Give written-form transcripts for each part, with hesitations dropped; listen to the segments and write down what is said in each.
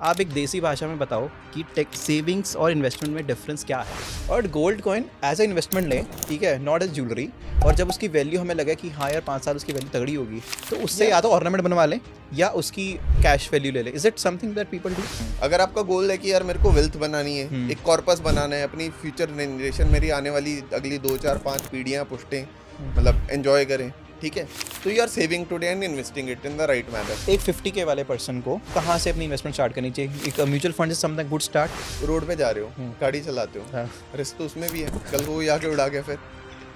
आप एक देसी भाषा में बताओ कि टेक सेविंग्स और इन्वेस्टमेंट में डिफरेंस क्या है। और gold coin as a investment लें, ठीक है, नॉट एज ज्वेलरी। और जब उसकी वैल्यू हमें लगे कि हाँ यार 5 साल उसकी वैल्यू तगड़ी होगी, तो उससे या तो ऑर्नामेंट बनवा लें या उसकी कैश वैल्यू ले लें। Is it something that people do? अगर आपका गोल है कि यार मेरे को वेल्थ बनानी है, एक कॉर्पस बनाना है, अपनी फ्यूचर जनरेशन, मेरी आने वाली अगली 2 4 5 पीढ़ियां पुश्तें मतलब एंजॉय करें, ठीक है, तो you are saving today and investing it in the right manner. एक 50K वाले पर्सन को कहाँ से अपनी इन्वेस्टमेंट स्टार्ट करनी चाहिए? एक mutual fund is something good start. Road पे जा रहे हो, गाड़ी चलाते हो, हाँ। रिस्क तो उसमें भी है, कल को आके उड़ा गया फिर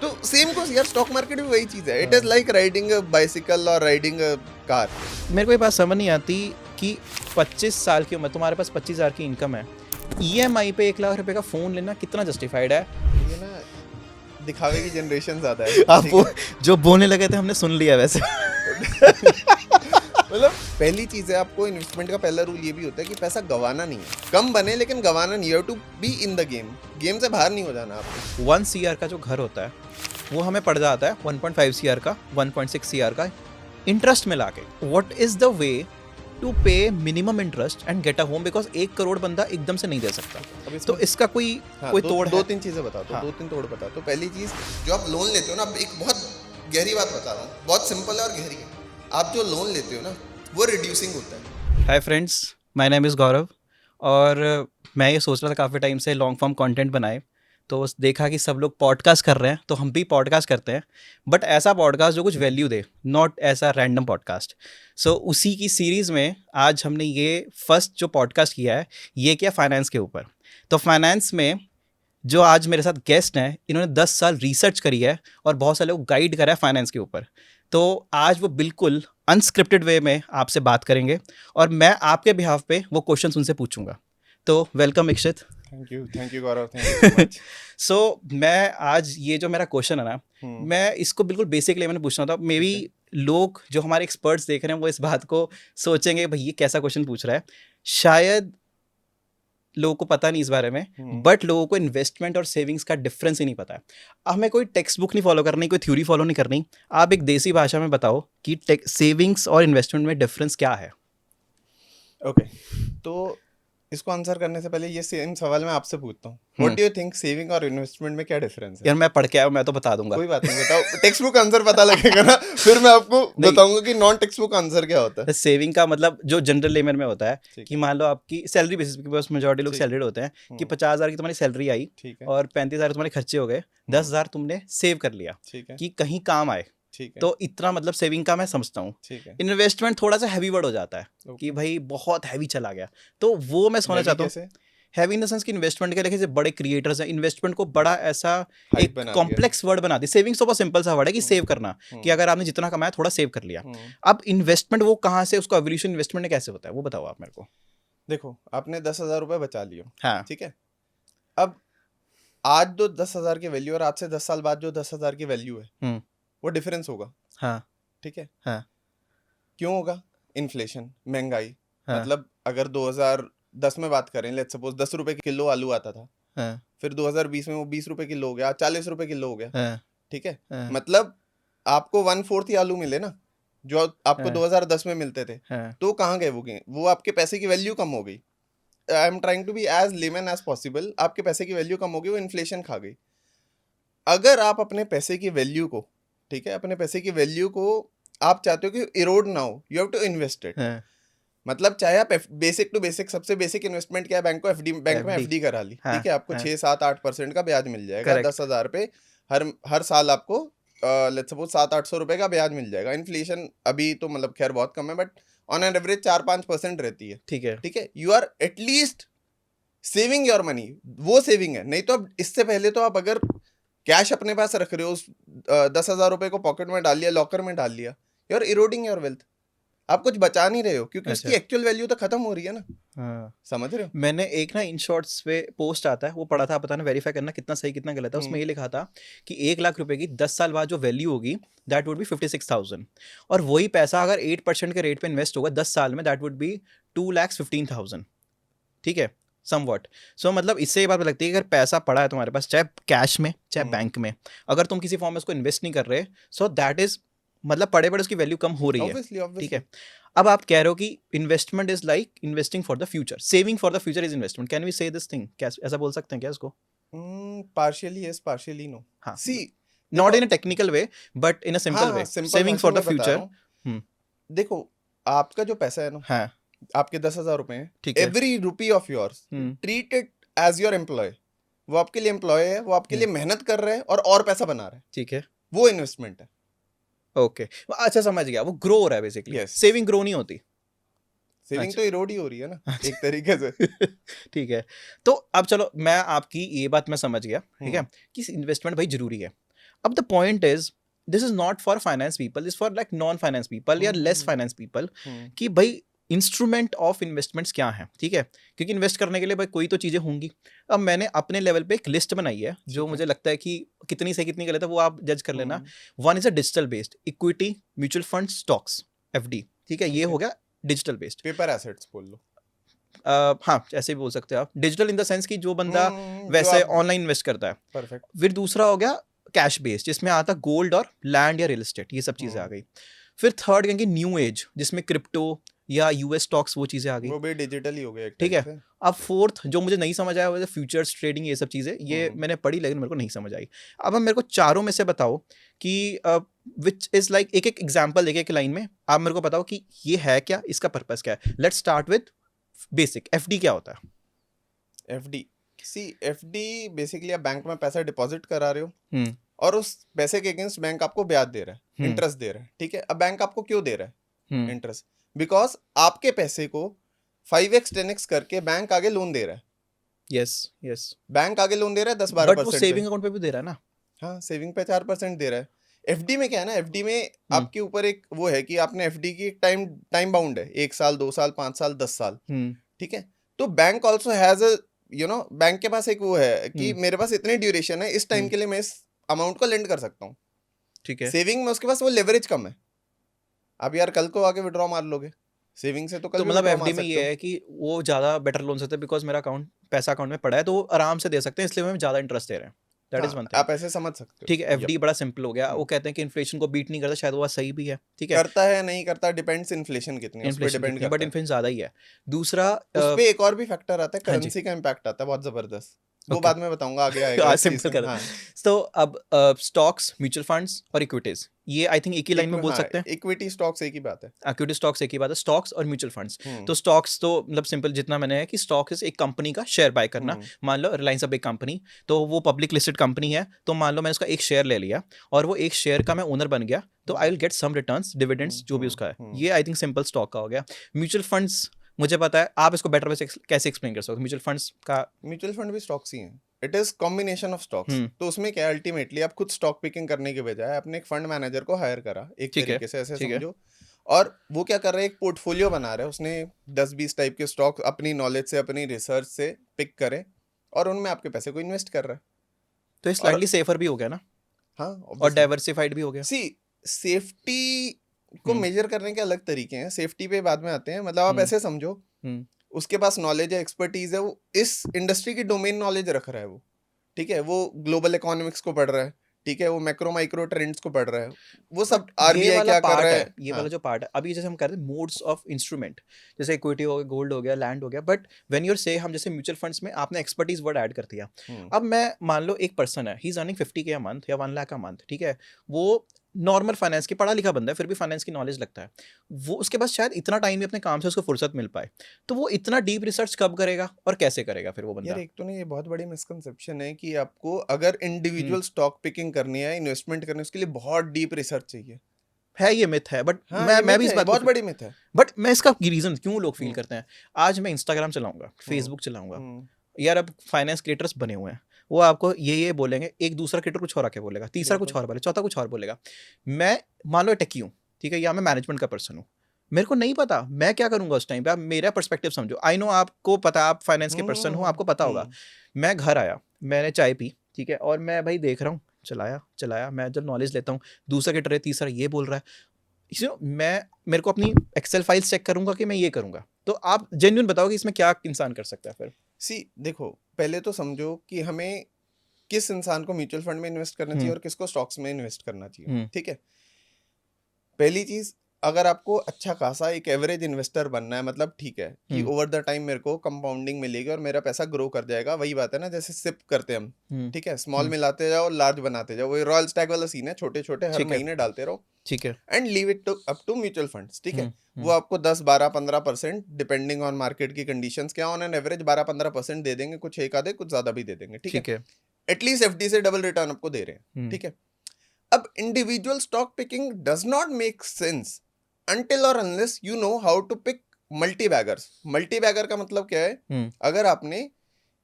तो सेम को यार स्टॉक मार्केट भी वही चीज है। It is like riding a bicycle और राइडिंग अ कार। मेरे को ये बात समझ नहीं आती कि 25 साल की उम्र, तुम्हारे पास 25,000 की इनकम है, EMI पे 1 लाख रुपए का फोन लेना कितना जस्टिफाइड है? ये ना दिखावे की जनरेशन ज्यादा है। आप वो जो बोलने लगे थे हमने सुन लिया वैसे। मतलब पहली चीज है, आपको इन्वेस्टमेंट का पहला रूल ये भी होता है कि पैसा गवाना नहीं है। कम बने लेकिन गवाना नहीं है। You have to be in the game. Game से बाहर नहीं हो जाना आपको। 1 CR का जो घर होता है वो हमें पड़ जाता है 1.5 CR का, 1.6 CR का इंटरेस्ट में लाके। What is the way to pay minimum interest and get a home? Because 1 crore बंदा एकदम से नहीं दे सकता। तो इसका कोई तोड़ है? दो तीन चीजें बता दो। दो तीन तोड़ बता दो। पहली चीज, जो आप लोन लेते हो ना, एक बहुत गहरी बात बता रहा हूँ, बहुत सिंपल है और गहरी है। आप जो लोन लेते हो ना, वो रिड्यूसिंग होता है। Hi friends, my name is Gaurav और मैं ये सोच रहा था काफ़ी टाइम से लॉन्ग फॉर्म कंटेंट बनाए, तो देखा कि सब लोग पॉडकास्ट कर रहे हैं तो हम भी पॉडकास्ट करते हैं, बट ऐसा पॉडकास्ट जो कुछ वैल्यू दे, नॉट ऐसा रैंडम पॉडकास्ट। सो उसी की सीरीज़ में आज हमने ये फर्स्ट जो पॉडकास्ट किया है, ये किया फाइनेंस के ऊपर। तो फाइनेंस में जो आज मेरे साथ गेस्ट हैं, इन्होंने 10 साल रिसर्च करी है और बहुत सारे लोग गाइड करा है फाइनेंस के ऊपर। तो आज वो बिल्कुल अनस्क्रिप्टेड वे में आपसे बात करेंगे और मैं आपके बिहाफ पे वो क्वेश्चन उनसे पूछूंगा। तो welcome Ikshit. Thank you Gaurav, thank you so much. So मैं आज ये जो मेरा क्वेश्चन है ना, मैं इसको बिल्कुल बेसिक लेवल में पूछना था। मे बी लोग जो हमारे एक्सपर्ट्स देख रहे हैं वो इस बात को सोचेंगे भाई ये कैसा क्वेश्चन पूछ रहा है। शायद लोगों को पता नहीं इस बारे में, बट लोगों को इन्वेस्टमेंट और सेविंग्स का डिफरेंस ही नहीं पता है। हमें कोई टेक्स्ट बुक नहीं फॉलो करनी, कोई थ्योरी फॉलो नहीं करनी। आप एक देसी भाषा में बताओ कि सेविंग्स और इन्वेस्टमेंट में डिफरेंस क्या है? ओके, तो इसको आंसर करने से पहले ये सेम सवाल मैं आपसे पूछता हूँ। What do you think, saving और इन्वेस्टमेंट में क्या डिफरेंस है? यार मैं पढ़ के आया हूं, मैं तो बता दूंगा। कोई बात नहीं, बताओ। टेक्स्ट बुक आंसर पता लगेगा ना, फिर मैं आपको बताऊंगा कि नॉन टेक्स्ट बुक आंसर क्या होता है। सेविंग का मतलब जो जनरल लेमन में होता है कि मान लो आपकी सैलरी बेसिस पे, बस मेजॉरिटी लोग सैलरीड होते हैं कि 50,000 की तुम्हारी सैलरी आई और 35,000 तुम्हारे खर्चे हो गए, 10,000 तुमने सेव कर लिया कि कहीं काम आए। तो इतना मतलब सेविंग का मैं समझता हूँ। इन्वेस्टमेंट थोड़ा सा हैवी वर्ड हो जाता है कि भाई बहुत हैवी चला गया, तो वो मैं सोचना चाहता हूँ। हैवी इन द सेंस कि इन्वेस्टमेंट के लिए बड़े क्रिएटर्स हैं, इन्वेस्टमेंट को बड़ा ऐसा एक कॉम्प्लेक्स वर्ड बना दी। सेविंग्स तो बहुत सिंपल सा वर्ड है कि सेव करना, कि अगर आपने जितना कमाया थोड़ा सेव कर लिया। अब इन्वेस्टमेंट वो कहाँ से, उसका एवोल्यूशन इन्वेस्टमेंट में कैसे होता है वो बताओ आप मेरे को। देखो, आपने 10,000 रुपए बचा लियो, हाँ ठीक है। अब आज जो 10,000 की वैल्यू और आज से 10 साल बाद जो 10,000 की वैल्यू है, वो डिफरेंस होगा। हाँ ठीक है। हाँ। क्यों होगा? इन्फ्लेशन, महंगाई। मतलब अगर 2010 में बात करें, लेट्स सपोज 10 रुपए किलो आलू आता था, फिर 2020 में वो 20 रुपए किलो हो गया, 40 रुपए किलो हो गया, ठीक है। मतलब आपको 1/4 ही आलू मिले ना, जो आपको 2010 में मिलते थे। तो कहाँ गए वो आपके पैसे की वैल्यू कम हो गई। I am trying to be as lemon as possible. आपके पैसे की वैल्यू कम हो गई, वो इन्फ्लेशन खा गई। अगर आप अपने पैसे की वैल्यू को, ठीक है, अपने पैसे की वैल्यू को आप चाहते हो कि इरोड ना हो, you have to invest it. मतलब चाहे आप बेसिक टू बेसिक, सबसे बेसिक इन्वेस्टमेंट क्या है, बैंक में एफडी करा ली, ठीक है, आपको 6-7-8% का ब्याज मिल जाएगा। 10,000 पे हर साल आपको लेट्स सपोज 700-800 रुपए का ब्याज मिल जाएगा। इन्फ्लेशन अभी तो मतलब खैर बहुत कम है, बट ऑन एन एवरेज 4-5% रहती है। ठीक है। You are at least saving your money. वो सेविंग है। नहीं तो अब इससे पहले तो आप अगर कैश अपने पास रख रहे हो, उस 10,000 रुपए को पॉकेट में डाल लिया, लॉकर में डाल लिया, you are eroding your wealth. आप कुछ बचा नहीं रहे हो, क्योंकि उसकी एक्चुअल वैल्यू तो खत्म हो रही है ना। समझ रहे हो? मैंने एक ना इन शॉर्ट्स पे पोस्ट आता है, वो पढ़ा था, पता नहीं वेरीफाई करना कितना सही कितना गलत है। उसमें ये लिखा था कि 1 लाख रुपए की 10 साल बाद जो वैल्यू होगी दैट वुड बी 56,000, और वही पैसा अगर 8% के रेट पे इन्वेस्ट होगा 10 साल में, दैट वुड बी 2,15,000। ठीक है, समवॉट। सो मतलब इससे ये बात लगती है कि अगर पैसा पड़ा है तुम्हारे पास, चाहे कैश में चाहे बैंक में, अगर तुम किसी फॉर्म में उसको इन्वेस्ट नहीं कर रहे, सो दैट इज मतलब पड़े पड़े उसकी वैल्यू कम हो रही है, ऑब्वियसली ठीक है। अब आप कह रहे हो कि investment is like investing for the future, saving for the future is investment, can we say this thing, क्या ऐसा बोल सकते हैं क्या इसको? Partially yes, partially no. हाँ, see not in a technical way but in a simple way, saving for the future. देखो आपका जो पैसा है ना, हाँ, आपके 10,000 रुपए हैं, ठीक है, every rupee of yours treat it as your employ. वो आपके लिए एम्प्लॉय है, वो आपके लिए मेहनत कर रहे हैं और पैसा बना रहे हैं, ठीक है, वो इन्वेस्टमेंट है। ओके, अच्छा समझ गया, वो ग्रो हो रहा है बेसिकली। Yes. सेविंग ग्रो नहीं होती। सेविंग अच्छा। तो इरोड ही हो रही है ना एक तरीके से। ठीक है, तो अब चलो मैं आपकी ये बात मैं समझ गया, ठीक है, कि इन्वेस्टमेंट भाई जरूरी है। अब the point is this is not for finance people, this for like non finance people या लेस फाइनेंस पीपल, कि भाई इंस्ट्रूमेंट ऑफ इन्वेस्टमेंट्स क्या है, ठीक है, क्योंकि इन्वेस्ट करने के लिए भाई कोई तो चीजें होंगी। अब मैंने अपने लेवल पे एक लिस्ट बनाई है जो मुझे लगता है कि कितनी सही कितनी गलत है वो आप जज कर लेना। One is a digital based equity, mutual fund, stocks, FD, ठीक है, ये हो गया डिजिटल बेस्ड। पेपर एसेट्स बोल लो। हाँ, ऐसे भी बोल सकते हो आप, डिजिटल इन द सेंस कि जो बंदा वैसे ऑनलाइन इन्वेस्ट करता है। परफेक्ट। फिर दूसरा हो गया कैश बेस्ड, जिसमें आता गोल्ड और लैंड या रियल एस्टेट, ये सब चीजें आ गई। फिर थर्ड कहेंगे न्यू एज, जिसमें क्रिप्टो या यूएस स्टॉक्स, वो चीजें आ गई, वो भी डिजिटल ही हो गया एक ठीक टाइप है। से। अब फोर्थ जो मुझे नहीं समझ आया वो फ्यूचर्स ट्रेडिंग, ये सब चीजें, ये मैंने पढ़ी लेकिन मेरे को नहीं समझ आई। अब हम मेरे को चारों में से बताओ कि विच इज लाइक एक एक एग्जांपल, एक एक लाइन में आप मेरे को बताओ कि ये है क्या, इसका पर्पस क्या है। Let's start with basic, FD क्या होता है? एफडी, सी एफडी बेसिकली आप बैंक में पैसा डिपॉजिट करा रहे हो और उस पैसे के अगेंस्ट बैंक आपको ब्याज दे रहा है, इंटरेस्ट दे रहा है, ठीक है। अब बैंक आपको क्यों दे रहा है इंटरेस्ट? बिकॉज आपके पैसे को 5x 10x करके बैंक आगे लोन दे रहा है। यस यस, बैंक आगे लोन दे रहा है 10-12%। बट वो सेविंग अकाउंट पे भी दे रहा है ना। हाँ, सेविंग पे 4% दे रहा है। एफडी में क्या है ना, एफडी में आपके ऊपर एक वो है कि आपने एफडी की एक टाइम बाउंड है, 1 साल 2 साल 5 साल 10 साल, ठीक है। तो bank also has a bank के पास एक वो है कि मेरे पास इतनी ड्यूरेशन है, इस टाइम के लिए मैं इस अमाउंट को लेंड कर सकता हूँ, ठीक है। सेविंग में उसके पास वो लेवरेज कम है। आप यार कल को आके विड्रॉ मार लोगे सेविंग से, तो कल तो भी मतलब withdraw एफडी मार में सकते ये हो। है कि वो ज्यादा बेटर लोन सकते हैं बिकॉज मेरा अकाउंट, पैसा अकाउंट में पड़ा है तो वो आराम से दे सकते हैं, इसलिए हमें ज्यादा इंटरेस्ट दे रहे हैं। दैट इज वन थिंग, आप ऐसे समझ सकते हो। ठीक है। एफडी बड़ा सिंपल हो गया। वो कहते हैं कि इन्फ्लेशन को बीट नहीं करता, शायद वो बात सही भी है, ठीक है। करता है नहीं करता डिपेंड्स, इन्फ्लेशन कितनी है उस पे डिपेंड करता बट है। इन्फ्लेशन ज्यादा ही है। दूसरा उस पे एक और भी फैक्टर आता है, हाँ जी। करेंसी का इम्पैक्ट आता है बहुत जबरदस्त, वो Okay. बाद में बताऊंगा, आगे आएगा इस चीज सिंपल में। कर। हाँ, तो अब स्टॉक्स, म्यूचुअल फंड्स और इक्विटीज, ये आई थिंक एक ही लाइन में बोल सकते हैं। इक्विटी स्टॉक्स एक ही बात है। इक्विटी स्टॉक्स एक ही बात है, स्टॉक्स और म्यूचुअल फंड्स। तो स्टॉक्स तो मतलब सिंपल जितना मैंने है कि स्टॉक इज एक कंपनी का शेयर बाय करना। मान लो रिलायंस अब एक कंपनी, तो वो पब्लिक लिस्टेड कंपनी है, तो मान लो मैंने उसका एक शेयर ले लिया और वो एक शेयर का मैं ओनर बन गया, तो I will get some returns, dividends, जो भी उसका है। ये आई थिंक सिंपल स्टॉक का हो गया। म्यूचुअल फंड्स मुझे पता है, आप इसको बेटर वे से कैसे एक्सप्लेन कर सकते हो? म्यूचुअल फंड्स का, म्यूचुअल फंड भी स्टॉक्स ही हैं, it is combination of stocks. तो उसमें क्या है, अल्टीमेटली आप खुद स्टॉक पिकिंग करने के बजाय आपने एक फंड मैनेजर को हायर करा, एक तरीके से ऐसे समझो, और वो क्या कर रहा है, एक पोर्टफोलियो बना रहा है। उसने 10-20 टाइप के स्टॉक अपनी नॉलेज से, अपनी रिसर्च से पिक करे और उनमें आपके पैसे को इन्वेस्ट कर रहा है। तो स्लाइटली सेफर भी हो गया ना। हाँ, और डाइवर्सिफाइड भी हो गया। सी सेफ्टी को मेजर करने के अलग तरीके हैं, सेफ्टी पे बाद में आते हैं। मतलब आप ऐसे समझो, उसके पास नॉलेज है, एक्सपर्टीज है, वो इस इंडस्ट्री की डोमेन नॉलेज रख रहा है वो, ठीक है। वो ग्लोबल इकोनॉमिक्स को पढ़ रहा है, ठीक है, वो मैक्रो माइक्रो ट्रेंड्स को पढ़ रहा है, वो सब आरबीआई क्या कर रहा है। ये वाला जो पार्ट है, अभी जैसे हम कर रहे हैं मोड्स ऑफ इंस्ट्रूमेंट, जैसे इक्विटी हो गया, गोल्ड हो गया, लैंड हो गया, बट व्हेन यू से हम जैसे म्यूचुअल फंड्स में आपने एक्सपर्टीज वर्ड ऐड कर दिया। अब मैं मान लो एक पर्सन है, he is earning 50K a month या 1 लाख अ मंथ, ठीक है, वो नॉर्मल फाइनेंस की पढ़ा लिखा बंदा है, फिर भी फाइनेंस की नॉलेज लगता है वो, उसके पास शायद इतना टाइम भी अपने काम से उसको फुर्सत मिल पाए, तो वो इतना डीप रिसर्च कब करेगा और कैसे करेगा फिर वो बंदा? यार एक तो नहीं, ये बहुत बड़ी मिसकंसेप्शन है कि आपको अगर इंडिविजुअल स्टॉक पिकिंग करनी है, इन्वेस्टमेंट करनी है, उसके लिए बहुत डीप रिसर्च चाहिए है। ये मिथ है, बट हाँ, मैं भी इस बात बहुत बड़ी मिथ है। बट मैं इसका रीजन क्यों लोग फील करते हैं, आज मैं इंस्टाग्राम चलाऊंगा, फेसबुक चलाऊंगा, यार अब फाइनेंस क्रिएटर्स बने हुए हैं, वो आपको ये बोलेंगे, एक दूसरा क्रिएटर कुछ और आके बोलेगा, तीसरा कुछ और बोलेगा, चौथा कुछ और बोलेगा। मैं मान लो टेकी हूँ, ठीक है, या मैं मैनेजमेंट का पर्सन हूँ, मेरे को नहीं पता मैं क्या करूंगा उस टाइम पे। आप मेरा पर्सपेक्टिव समझो, आई नो आपको पता, आप फाइनेंस के पर्सन हो, आपको पता होगा। मैं घर आया, मैंने चाय पी, ठीक है, और मैं भाई देख रहा हूँ, चलाया, मैं जब नॉलेज लेता हूँ, दूसरा क्रिएटर है, तीसरा ये बोल रहा है, मेरे को अपनी एक्सेल फाइल्स चेक करूंगा कि मैं ये करूंगा। तो आप जेन्युइन बताओ कि इसमें क्या इंसान कर सकता है फिर? देखो, पहले तो समझो कि हमें किस इंसान को म्यूचुअल फंड में इन्वेस्ट करना चाहिए और किसको स्टॉक्स में इन्वेस्ट करना चाहिए, ठीक है। पहली चीज, अगर आपको अच्छा खासा एक एवरेज इन्वेस्टर बनना है, मतलब ठीक है कि ओवर द टाइम मेरे को कंपाउंडिंग मिलेगी और मेरा पैसा ग्रो कर जाएगा, वही बात है ना जैसे सिप करते हैं हम, ठीक है, स्मॉल मिलाते जाओ लार्ज बनाते जाओ, वही रॉयल स्टैक वाला सीन है, छोटे छोटे हर महीने डालते रहो, ठीक है, and leave it up to mutual funds, ठीक है। वो आपको 10-12-15% डिपेंडिंग ऑन मार्केट की कंडीशंस, क्या ऑन एन एवरेज 12-15% दे देंगे, कुछ एक आधे कुछ ज्यादा भी दे देंगे, ठीक है। एटलीस्ट एफडी से डबल रिटर्न आपको दे रहे हैं, ठीक है। अब individual stock picking does not make sense until or unless you know how to pick multi-baggers. Multi-bagger का मतलब क्या है? अगर आपने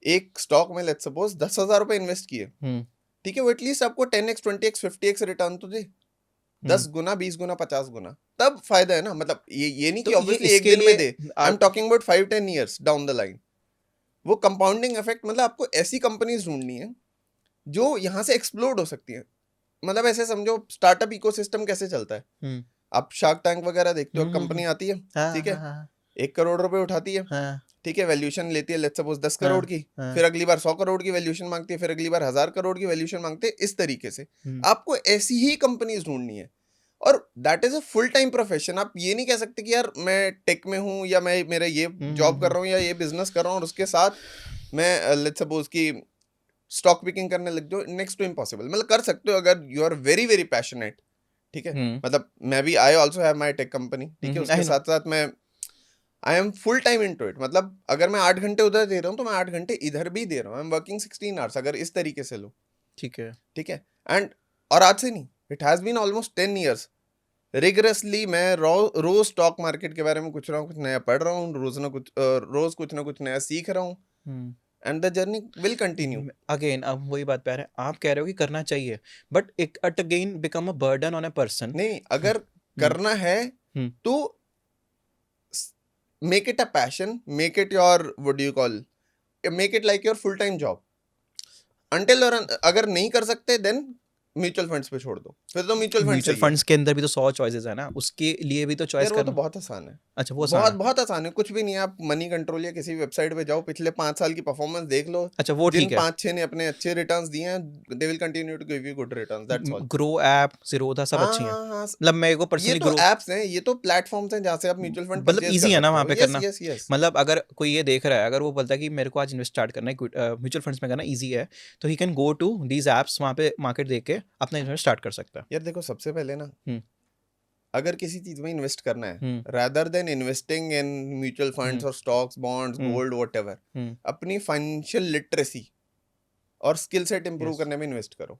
एक स्टॉक में लेट्स सपोज 10,000 रुपए इन्वेस्ट किए, ठीक है, वो एटलीस्ट आपको 10x 20x 50x रिटर्न तो दे, 10 गुना 20 गुना 50 गुना, तब फायदा है ना। मतलब ये नहीं कि ऑब्वियसली एक दिन में दे, I am talking about 5-10 years down the line. वो कंपाउंडिंग इफेक्ट, मतलब आपको ऐसी कंपनीज ढूंढनी है जो यहाँ से एक्सप्लोड हो सकती है। मतलब ऐसे समझो स्टार्टअप इकोसिस्टम कैसे चलता है, आप शार्क टैंक वगैरह देखते हो, कंपनी आती है, ठीक है, 1 करोड़ रुपए उठाती है, ठीक है, वैल्यूएशन लेती है लेट्स सपोज 10 करोड़ की, फिर अगली बार 100 करोड़ की वैल्यूएशन मांगती है, फिर अगली बार 1000 करोड़ की वैल्यूएशन मांगते हैं। इस तरीके से आपको ऐसी ही कंपनीज ढूंढनी है, और that is a full time profession. आप ये नहीं कह सकते कि यार मैं टेक में हूँ या मैं मेरा ये जॉब कर रहा हूँ या ये बिजनेस कर रहा हूँ और उसके साथ मैं लेट्स सपोज की स्टॉक पिकिंग करने लग जाओ। Next to impossible. मतलब कर सकते हो अगर you are very very passionate, ठीक है। मतलब मैं भी, I also have my tech company, ठीक है, उसके साथ साथ मैं I am full time into it. मतलब अगर मैं 8 घंटे उधर दे रहा हूँ तो मैं 8 घंटे इधर भी दे रहा हूँ। आई एम वर्किंग 16 आवर्स, अगर इस तरीके से लो, ठीक है, ठीक है। एंड और आज से नहीं, it has been almost 10 years rigorously मैं रोज स्टॉक मार्केट के बारे में कुछ नया पढ़ रहा हूँ, रोज कुछ ना कुछ नया सीख रहा हूँ, and the journey will continue. Again अब वही बात पे आ रहे हैं, आप कह रहे हो कि करना चाहिए, but it again become a burden on a person. नहीं, अगर करना है तो make it a passion, make it your, what do you call, make it like your full time job. Until और अगर नहीं कर सकते देन म्यूचुअल फंड्स पे छोड़ दो, फिर तो म्यूचुअल फंड्स के अंदर भी तो 100 चॉइसेस है ना, उसके लिए भी तो चॉइस करना। वो तो बहुत आसान है। अच्छा, वो बहुत आसान है, कुछ भी नहीं है। आप मनी कंट्रोल या किसी वेबसाइट पे जाओ, पिछले 5 साल की परफॉर्मेंस देख लो। अच्छा, वो ठीक है, 5-6 ने अपने अच्छे रिटर्न्स दिए हैं, they will continue to give you good returns, that's all. Groww app, Zerodha सब अच्छी हैं। मतलब मेरे को पर्सनली ग्रो एप्स हैं, ये तो प्लेटफॉर्म्स हैं जहां से आप म्यूचुअल फंड मतलब इजी है ना वहाँ पे करना। Yes yes. मतलब अगर कोई ये देख रहा है, अगर वो बोलता है कि मेरे को आज इन्वेस्ट स्टार्ट करना है म्यूचुअल फंड्स में करना इजी है, तो he can go to these apps, वहाँ पे मार्केट देख के अपना इन्वेस्ट स्टार्ट कर सकता है। यार देखो, सबसे पहले ना, अगर किसी चीज में इन्वेस्ट करना है, rather than investing in mutual funds और स्टॉक्स, बॉन्ड्स, गोल्ड, व्हाटएवर, अपनी फाइनेंशियल लिटरेसी और स्किल सेट इंप्रूव करने में इन्वेस्ट करो।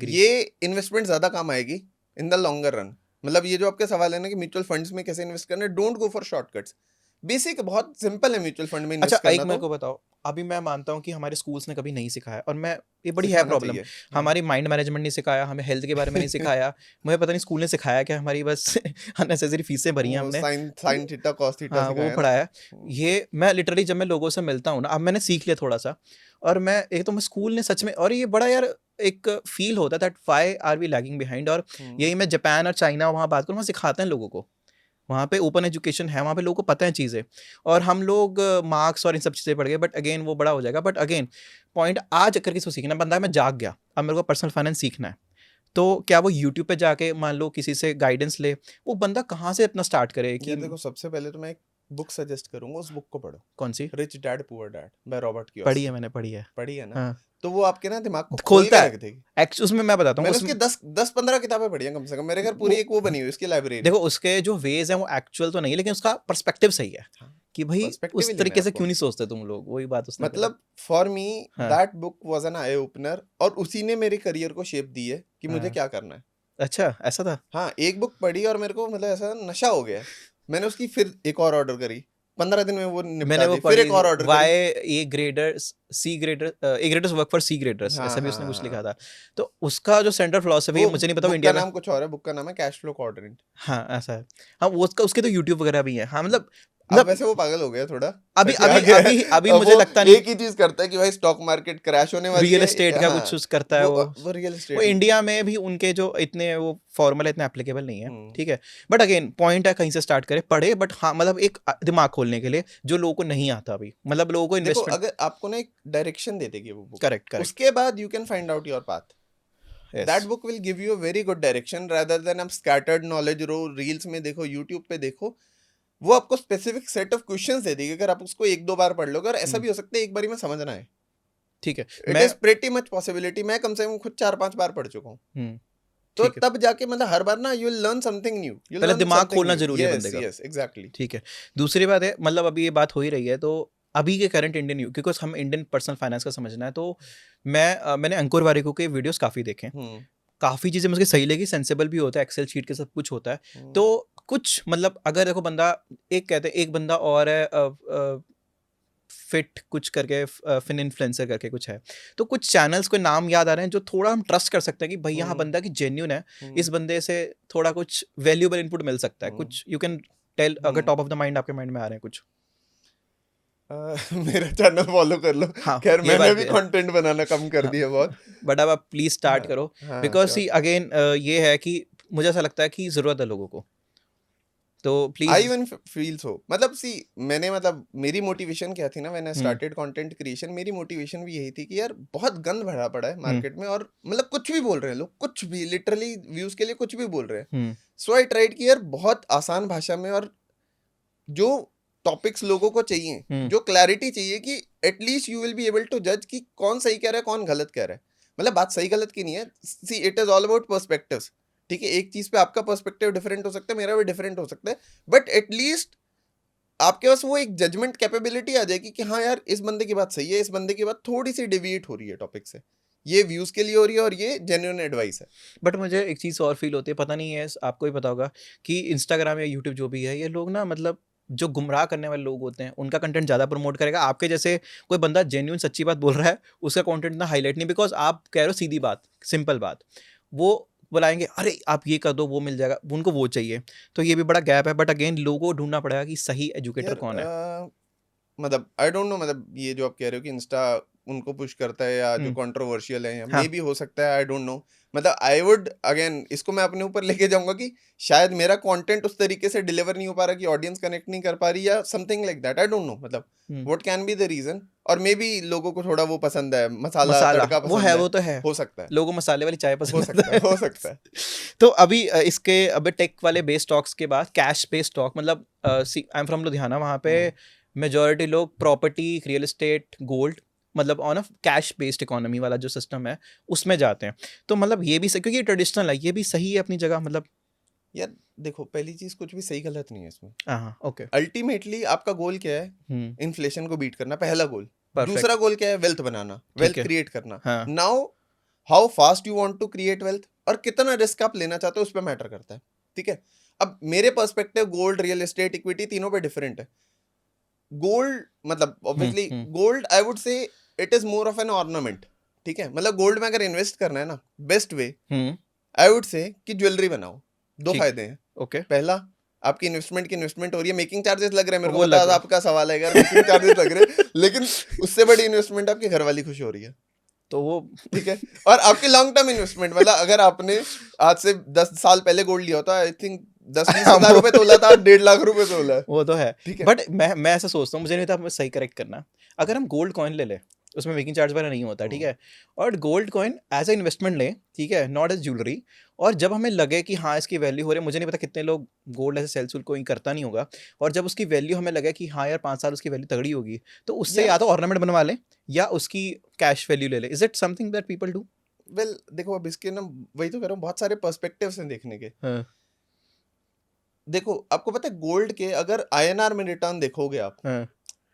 ये इन्वेस्टमेंट ज्यादा काम आएगी इन द लॉन्गर रन। मतलब ये जो आपके सवाल है ना कि म्यूचुअल फंड्स में कैसे इन्वेस्ट करना है, don't go for shortcuts. Basic बहुत सिंपल है म्यूचुअल फंड में इन्वेस्ट करना। अच्छा, एक मेरे को बताओ, अभी मैं मानता हूँ कि हमारे स्कूल्स ने कभी नहीं सिखाया, और मैं, ये बड़ी है प्रॉब्लम, हमारी माइंड मैनेजमेंट नहीं सिखाया, हमें हेल्थ के बारे में नहीं सिखाया, मुझे पता नहीं स्कूल ने सिखाया क्या, हमारी बस अननेसेसरी फीसें भरी हैं हमने, साइन थीटा कॉस थीटा वो पढ़ाया। ये मैं लिटरली जब मैं लोगों से मिलता हूँ ना, अब मैंने सीख लिया थोड़ा सा, और मैं एक तो मैं स्कूल ने सच में, और ये बड़ा यार एक फील होता है that why are we lagging behind. और यही मैं जापान और चाइना वहाँ बात करूँ, वहाँ सिखाते हैं लोगों को, वहाँ पे ओपन एजुकेशन है, वहाँ पे लोगों को पता है चीज़ें, और हम लोग मार्क्स और इन सब चीज़ें पढ़ गए, बट अगेन वो बड़ा हो जाएगा। बट अगेन पॉइंट, आज अगर किसी को सीखना बंदा, मैं जाग गया, अब मेरे को पर्सनल फाइनेंस सीखना है, तो क्या वो यूट्यूब पे जाके मान लो किसी से गाइडेंस ले, वो बंदा कहाँ से अपना स्टार्ट करे? कि देखो, सबसे पहले तो मैं एक बुक सजेस्ट करूंगा, उस बुक को पढ़ो। कौन सी? Rich Dad Poor Dad by Robert Kiyosaki. पढ़ी है मैंने, पढ़ी है ना। तो वो आपके ना दिमाग को खोलता है एक्चुअली। उसमें मैं बताता हूँ, मैंने उसकी 10-15 किताबें पढ़ी हैं कम से कम, मेरे घर पूरी एक वो बनी हुई उसकी लाइब्रेरी। देखो उसके जो वेज हैं वो एक्चुअल तो नहीं है, लेकिन उसका पर्सपेक्टिव सही है कि भाई उस तरीके से क्यों नहीं सोचते तुम लोग, वही बात उसने। मतलब for me that book was an eye opener, और उसी ने मेरे करियर को शेप दी है कि मुझे क्या करना है। अच्छा, ऐसा था? हाँ, एक बुक पढ़ी और मेरे को मतलब ऐसा नशा हो गया, मैंने उसकी फिर एक और ऑर्डर करी, 15 दिन में वो निपटा दी, फिर एक और ऑर्डर करी। Why A graders C grader, A graders work for C graders, ऐसा भी उसने कुछ लिखा था। तो उसका जो सेंट्रल फिलॉसफी है, मुझे नहीं पता इंडिया में नाम कुछ और है, बुक का नाम है कैश फ्लो क्वाड्रेंट। हाँ, ऐसा है। हाँ, वो उसके तो यूट्यूब वगैरह भी है। हाँ, मतलब वैसे वो पागल हो गया थोड़ा अभी मुझे लगता नहीं, एक ही चीज करता है कि भाई स्टॉक मार्केट क्रैश होने वाली है, रियल एस्टेट का कुछ करता है वो रियल एस्टेट। वो इंडिया में भी उनके जो इतने वो फॉर्मूला इतने एप्लीकेबल नहीं है, ठीक है। बट अगेन पॉइंट है, कहीं से स्टार्ट करे, पढ़े, बट हाँ मतलब एक दिमाग खोलने के लिए जो लोगों को नहीं आता अभी, मतलब लोगों को इन्वेस्टमेंट, अगर आपको ना एक डायरेक्शन दे देगी वो बुक, करेक्ट, उसके बाद you can find out your path. That book will give you a very good direction rather than आप स्कैटर्ड नॉलेज रील्स में देखो, यूट्यूब पे देखो, वो आपको स्पेसिफिक सेट ऑफ क्वेश्चंस दे देगी, अगर आप उसको एक दो बार पढ़ लोगे, और ऐसा भी हो सकता है एक बारी में समझना है, ठीक है, it is pretty much possibility. मैं कम से कम खुद 4-5 बार पढ़ चुका हूँ, तो तब जाके मतलब हर बार ना you will learn something new, पहले दिमाग खोलना जरूरी है बंदे का। यस एग्जैक्टली, ठीक है। दूसरी बात है, मतलब अभी ये बात हो ही रही है, तो अभी के करंट इंडियन यू, क्योंकि हम इंडियन पर्सनल फाइनेंस का समझना है, तो मैंने अंकुर वारिको के वीडियोस काफ़ी देखे, काफ़ी चीज़ें मुझे सही लगी, सेंसेबल भी होता है, एक्सेल शीट के सब कुछ होता है। तो कुछ मतलब अगर देखो बंदा, एक कहते हैं एक बंदा और है फिट कुछ करके, फिन इन्फ्लुएंसर करके कुछ है, तो कुछ चैनल्स को नाम याद आ रहे हैं जो थोड़ा हम ट्रस्ट कर सकते हैं कि भाई यहाँ बंदा की जेन्युइन है, इस बंदे से थोड़ा कुछ वैल्यूएबल इनपुट मिल सकता है, कुछ यू कैन टेल, अगर टॉप ऑफ द माइंड आपके माइंड में आ रहे हैं कुछ। मेरा चैनल फॉलो कर लो। हाँ, खैर मैंने भी कंटेंट बनाना कम कर दिया बहुत, बट अब आप प्लीज स्टार्ट करो, बिकॉज सी अगेन ये है कि मुझे ऐसा लगता है कि जरूरत है लोगों को, तो please. I even feel so, मतलब सी मैंने, मतलब मेरी मोटिवेशन क्या थी ना when I started content creation, मेरी मोटिवेशन भी यही थी कि यार बहुत गंद भरा पड़ा है मार्केट में, और मतलब कुछ भी बोल रहे हैं लोग, कुछ भी लिटरली व्यूज के लिए कुछ भी बोल रहे हैं। सो आई ट्राइड कि यार बहुत आसान भाषा में, और जो टॉपिक्स लोगों को चाहिए, जो क्लैरिटी चाहिए, कि at least you will be able to जज कि कौन सही कह रहा है कौन गलत कह रहा है। मतलब बात सही गलत की नहीं है, see it is all about perspectives, ठीक है, एक चीज पे आपका पर्सपेक्टिव डिफरेंट हो सकता है, मेरा भी डिफरेंट हो सकता है, बट एटलीस्ट आपके पास वो एक जजमेंट कैपेबिलिटी आ जाएगी कि हाँ यार इस बंदे की बात सही है, इस बंदे की बात थोड़ी सी डिविएट हो रही है टॉपिक से, ये व्यूज के लिए हो रही है और ये जेन्युइन एडवाइस है। बट मुझे एक चीज़ और फील होती है, पता नहीं है आपको ही पता होगा, कि इंस्टाग्राम या यूट्यूब जो भी है, ये लोग ना मतलब जो गुमराह करने वाले लोग होते हैं उनका कंटेंट ज़्यादा प्रमोट करेगा। आपके जैसे कोई बंदा जेन्युइन सच्ची बात बोल रहा है, उसका कंटेंट ना हाईलाइट नहीं, बिकॉज आप कह रहे हो सीधी बात, सिंपल बात, वो बुलाएंगे अरे आप ये कर दो वो मिल जाएगा, उनको वो चाहिए, तो ये भी बड़ा गैप है। बट अगेन लोगों को ढूंढना पड़ेगा कि सही एजुकेटर कौन है। मतलब आई डोंट नो, मतलब ये जो आप कह रहे हो कि इंस्टा उनको पुश करता है या जो कंट्रोवर्शियल है, या मे भी हो सकता है, आई डोंट नो। मतलब आई वुड अगेन इसको मैं अपने ऊपर लेके जाऊंगा कि शायद मेरा कंटेंट उस तरीके से डिलीवर नहीं हो पा रहा कि ऑडियंस कनेक्ट नहीं कर पा रही, या something like that, I don't know, मतलब what can be the reason. और मे बी लोगों को थोड़ा वो पसंद है, मसाला तड़का पसंद वो है, वो तो है, हो सकता है, लोगों को मसाले वाली चाय पसंद हो सकता है, हो सकता है। तो अभी इसके अभी टेक वाले बेस स्टॉक्स के बाद कैश बेस स्टॉक, मतलब आई एम फ्रॉम लुधियाना, वहाँ पे मेजॉरिटी लोग प्रॉपर्टी, रियल एस्टेट, गोल्ड, मतलब on a cash based economy वाला जो सिस्टम है उसमें जाते हैं। तो मतलब ये भी क्योंकि ट्रेडिशनल है, ये भी सही है अपनी जगह। मतलब यार देखो, पहली चीज कुछ भी सही गलत नहीं है इसमें। हाँ, ओके। अल्टीमेटली आपका गोल क्या है? इन्फ्लेशन को बीट करना, पहला गोल। Perfect. दूसरा गोल क्या है? वेल्थ बनाना, वेल्थ क्रिएट करना। हाँ. Now how fast you want to create wealth, और कितना रिस्क आप लेना चाहते हो उस पर मैटर करता है, ठीक है। अब मेरे perspective gold, real estate, equity तीनों पे डिफरेंट है। गोल्ड मतलब obviously gold I would say it is more of N ornament, ठीक है। मतलब गोल्ड में अगर इन्वेस्ट करना है ना, best way I would say कि ज्वेलरी बनाओ। दो फायदे हैं। ओके, पहला, आपकी इन्वेस्टमेंट की इन्वेस्टमेंट हो रही है, मेकिंग चार्जेस लग रहे हैं, मेरे को पता है आपका सवाल है यार, मेकिंग चार्जेस लग रहे हैं, लेकिन उससे बड़ी इन्वेस्टमेंट आपकी घर वाली खुश हो रही है, तो वो ठीक है। और आपकी लॉन्ग टर्म इन्वेस्टमेंट, मतलब अगर आपने आज से 10 साल पहले गोल्ड लिया होता, आई थिंक 10-20 हजार रुपए तोला था, 1.5 लाख रुपए तोला है, वो तो है, ठीक है। बट मैं ऐसा सोचता हूँ, मुझे नहीं था, मैं सही करेक्ट करना, अगर हम गोल्ड कॉइन ले ले, उसमें मेकिंग चार्ज वगैरह नहीं होता, ठीक है, और gold coin as a investment ले, ठीक है, नॉट एज ज्वेलरी, और जब हमें लगे कि हाँ इसकी वैल्यू हो रही है, मुझे नहीं पता कितने लोग गोल्ड ऐसे सेल सुल कोई करता नहीं होगा, और जब उसकी वैल्यू हमें लगे कि हाँ यार 5 साल उसकी वैल्यू तगड़ी होगी, तो उससे या तो ऑर्नामेंट बनवा लें या उसकी कैश वैल्यू ले ले। Is it something that people do? Well देखो, अब इसके ना वही तो कह रहा हूँ, बहुत सारे पर्सपेक्टिव्स हैं देखने के। देखो आपको पता है गोल्ड के अगर INR में रिटर्न देखोगे आप,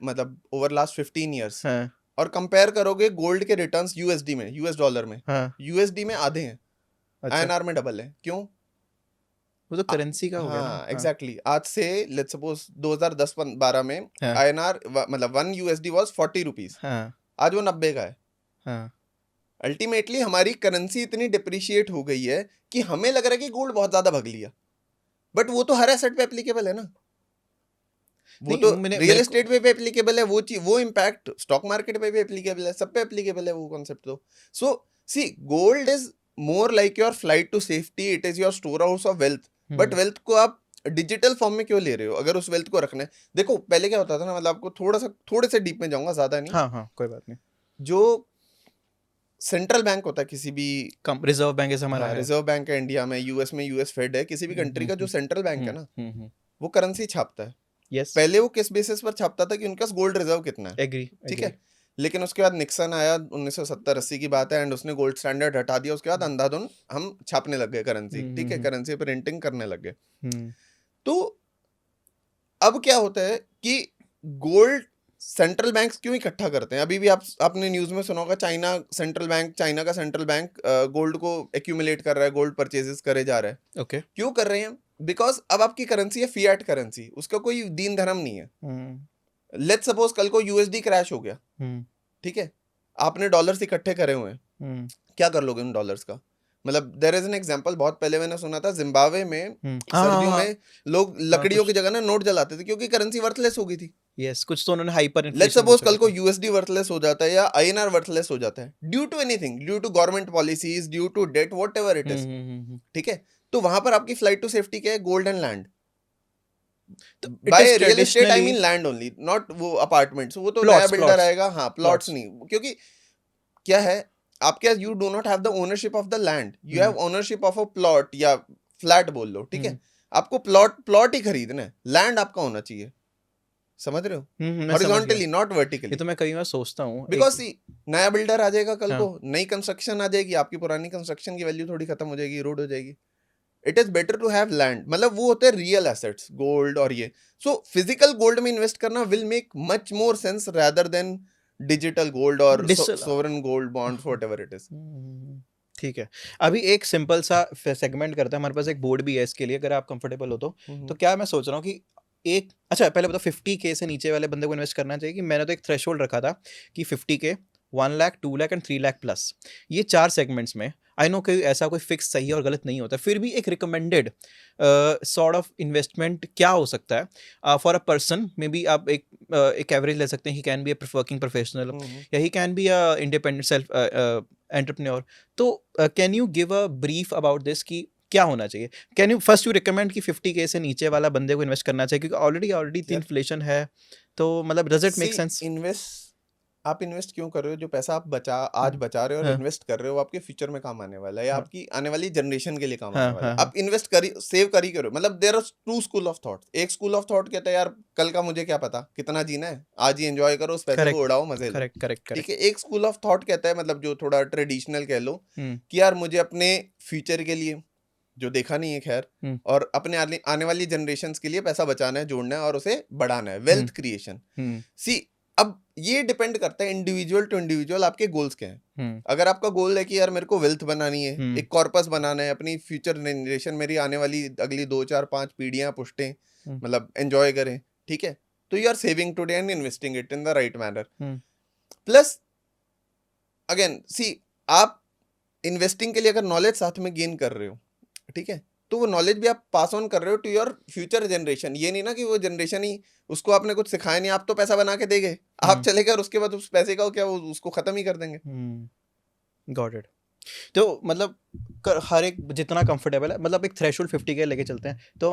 मतलब ओवर लास्ट 15 ईयर्स, और कंपेयर करोगे गोल्ड के रिटर्न्स USD में, US डॉलर में, USD में आधे हैं, INR में डबल है। क्यों? वो तो करेंसी का हो गया ना। हाँ एग्जैक्टली। आज से लेट्स सपोज 2010-12 में INR मतलब 1 USD वाज 40 रुपीज, आज वो 90 का है। अल्टीमेटली हमारी करेंसी इतनी डिप्रिशिएट हो गई है कि हमें लग रहा है कि गोल्ड बहुत ज्यादा भग लिया, बट वो तो हर एसेट पे एप्लीकेबल है ना, वो तो रियल एस्टेट पे भी एप्लीकेबल है, वो इम्पैक्ट स्टॉक मार्केट पे भी एप्लीकेबल है, सब पे एप्लीकेबल है वो कॉन्सेप्ट। तो so see gold is more like your flight to safety, it is your store house of wealth. But wealth को आप डिजिटल फॉर्म में क्यों ले रहे हो अगर उस वेल्थ को रखना है? देखो पहले क्या होता था ना, मतलब आपको थोड़े से डीप में जाऊंगा, ज्यादा नहीं। हाँ, कोई बात नहीं। जो सेंट्रल बैंक होता है किसी भी, रिजर्व बैंक जैसे हमारा है, रिजर्व बैंक है इंडिया में, यूएस में यूएस फेड है, किसी भी कंट्री का जो सेंट्रल बैंक है ना, वो करेंसी छापता है। यस, पहले वो किस बेसिस पर छापता था कि उनका गोल्ड रिजर्व कितना है, एग्री, ठीक है। लेकिन उसके बाद निक्सन आया, 1970-80 की बात है, एंड उसने गोल्ड स्टैंडर्ड हटा दिया। उसके बाद अंधाधुन हम छापने लग गए करेंसी, ठीक है, करेंसी प्रिंटिंग करने लग गए। तो अब क्या होता है कि गोल्ड सेंट्रल बैंक्स क्यों इकट्ठा करते हैं? अभी भी आपने न्यूज में सुना होगा, चाइना का सेंट्रल बैंक गोल्ड को एक्यूमुलेट कर रहा है, गोल्ड परचेजेस करे जा रहा है। ओके, क्यों कर रहे हैं? बिकॉज अब आपकी करेंसी है फिएट करेंसी, उसका कोई दीन धर्म नहीं है। लेट्स सपोज कल को यूएसडी क्रैश हो गया, ठीक है, आपने डॉलर्स इकट्ठे करे हुए हैं, क्या कर लोगे उन डॉलर्स का? मतलब देयर इज एन एग्जांपल, बहुत पहले मैंने सुना था, जिम्बाब्वे में सर्दियों में लोग लकड़ियों की जगह ना नोट जलाते थे क्योंकि करेंसी वर्थलेस हो गई थी। यस, कुछ तो उन्होंने हाइपर इन्फ्लेशन, लेट्स सपोज कल को यूएसडी वर्थलेस हो जाता है या आईएनआर वर्थलेस हो जाता है, due to anything, due to government policies, due to debt, whatever it is, ठीक है। तो वहां पर आपकी फ्लाइट टू सेफ्टी क्या है? Gold and land. By real estate I mean land only, not वो अपार्टमेंट्स, वो तो नया बिल्डर आएगा, हाँ, प्लॉट्स नहीं, क्योंकि क्या है आपके, you do not have the ownership of the land, you have ownership of a plot या फ्लैट बोल लो, ठीक है। आपको प्लॉट ही खरीदना है, लैंड आपका होना चाहिए, समझ रहे हो? Horizontally not vertically. ये तो मैं कई बार सोचता हूँ, बिकॉज नया बिल्डर आ जाएगा कल को, नई कंस्ट्रक्शन आ जाएगी, आपकी पुरानी कंस्ट्रक्शन की वैल्यू थोड़ी खत्म हो जाएगी, रोड हो जाएगी। It is better to have land, मतलब वो होते हैं रियल एसेट्स, गोल्ड और ये। सो फिजिकल गोल्ड में इन्वेस्ट करना will make much more sense rather than digital gold और sovereign gold bonds, whatever it is. ठीक है, अभी एक सिंपल सा सेगमेंट करते हैं, हमारे पास एक बोर्ड भी है इसके लिए, अगर आप कंफर्टेबल हो तो क्या मैं सोच रहा हूँ कि एक, अच्छा पहले बताओ 50K से नीचे वाले बंदे को इन्वेस्ट करना चाहिए कि मैंने तो एक थ्रेशोल्ड रखा था कि 50K, 1 lakh, 2 lakh and 3 lakh plus, ये 4 सेगमेंट्स में। आई नो कि ऐसा कोई फिक्स सही और गलत नहीं होता, फिर भी एक रिकमेंडेड सॉर्ट ऑफ इन्वेस्टमेंट क्या हो सकता है for a person? Maybe आप एक एवरेज ले सकते हैं, he can be a working professional या he can be a independent self entrepreneur. तो can you give a brief about this कि क्या होना चाहिए? Can you first you recommend कि 50K से नीचे वाला बंदे को इन्वेस्ट करना चाहिए, क्योंकि ऑलरेडी इन्फ्लेशन है, तो मतलब डज इट मेक सेंस? आप इन्वेस्ट क्यों कर रहे हो? जो पैसा आप आज बचा रहे हो और इन्वेस्ट कर रहे हो, आपके फ्यूचर में काम आने वाला है या आपकी आने वाली जनरेशन के लिए काम आने वाला है। आप इन्वेस्ट करी, सेव करी करो। मतलब there are two school of thought. एक स्कूल ऑफ थॉट कहता है यार कल का मुझे क्या पता, कितना जीना है, आज ही एंजॉय करो, उस पैसे को उड़ाओ, मजे लो। ठीक है। एक स्कूल ऑफ थॉट कहता है, मतलब जो थोड़ा ट्रेडिशनल कह लो, कि यार मुझे अपने फ्यूचर के लिए, जो देखा नहीं है खैर, और अपने आने वाली जनरेशंस के लिए पैसा बचाना है, जोड़ना है और उसे बढ़ाना है, वेल्थ क्रिएशन। सी, अब ये डिपेंड करता है इंडिविजुअल टू इंडिविजुअल, आपके गोल्स क्या हैं। अगर आपका गोल है कि यार मेरे को वेल्थ बनानी है, एक कॉर्पस बनाना है, अपनी फ्यूचर जनरेशन, मेरी आने वाली अगली 2 4 5 पीढ़ियां पुश्तें मतलब एंजॉय करें, ठीक है, तो you are saving today and investing it in the right manner. Plus again see, आप इन्वेस्टिंग के लिए अगर नॉलेज साथ में गेन कर रहे हो, ठीक है, तो वो नॉलेज भी आप पास ऑन कर रहे हो टू योर फ्यूचर जनरेशन। ये नहीं ना कि वो जनरेशन ही, उसको आपने कुछ सिखाया नहीं, आप तो पैसा बना के देंगे, आप चले गए और उसके बाद उस पैसे का क्या, वो उसको खत्म ही कर देंगे। Got it. तो मतलब हर एक जितना कंफर्टेबल है, मतलब एक थ्रेशोल्ड 50K लेके चलते हैं, तो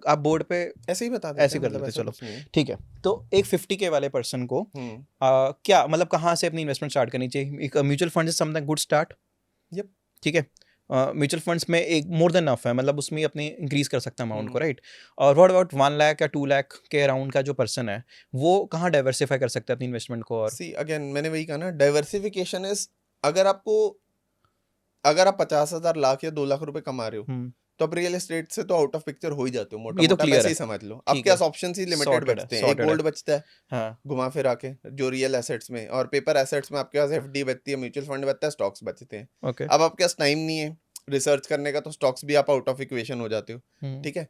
आप बोर्ड पे ऐसे ही बता देते हैं, ऐसे कर देते हैं, चलो ठीक है। तो एक 50K वाले पर्सन को क्या मतलब कहाँ से अपनी इन्वेस्टमेंट स्टार्ट करनी चाहिए? एक mutual fund is something good start. Yup, ठीक है। म्यूचुअल फंड्स में एक मोर देन नफ है, मतलब उसमें अपनी इंक्रीज कर सकता है अमाउंट को, राइट। और व्हाट अबाउट 1 लाख या 2 लाख के अराउंड का जो पर्सन है, वो कहाँ डाइवर्सिफाई कर सकता है अपनी इन्वेस्टमेंट को? और सी अगेन मैंने वही कहा ना, डाइवर्सिफिकेशन इज, अगर आप 50,000 लाख या 2 लाख रुपए कमा रहे हो, तो अब रियल एस्टेट से तो आउट ऑफ पिक्चर हो ही जाते हो, मोटा पैसे ही समझ लो। आपके पास ऑप्शंस ही लिमिटेड बचते हैं, एक गोल्ड बचता है घुमा फिरा के जो रियल एसेट्स में, और पेपर एसेट्स में आपके पास एफडी बचती है, म्यूचुअल फंड बचता है, स्टॉक्स बचते हैं। अब आपके पास टाइम नहीं है रिसर्च करने का, तो स्टॉक्स भी आप आउट ऑफ इक्वेशन हो जाते हो। ठीक है,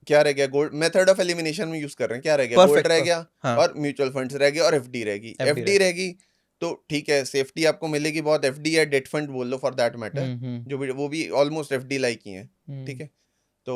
क्या रह गया? गोल्ड मेथड ऑफ एलिमिनेशन में यूज कर रहे हैं, क्या रह गया? गोल्ड रह गया, और म्यूचुअल फंड्स रह गया, और एफडी रहेगी। एफडी रहेगी तो ठीक है, सेफ्टी आपको मिलेगी बहुत। एफडी या डेट फंड बोल लो फॉर दैट मैटर, जो भी, वो भी ऑलमोस्ट एफडी लाइक ही है। ठीक है, तो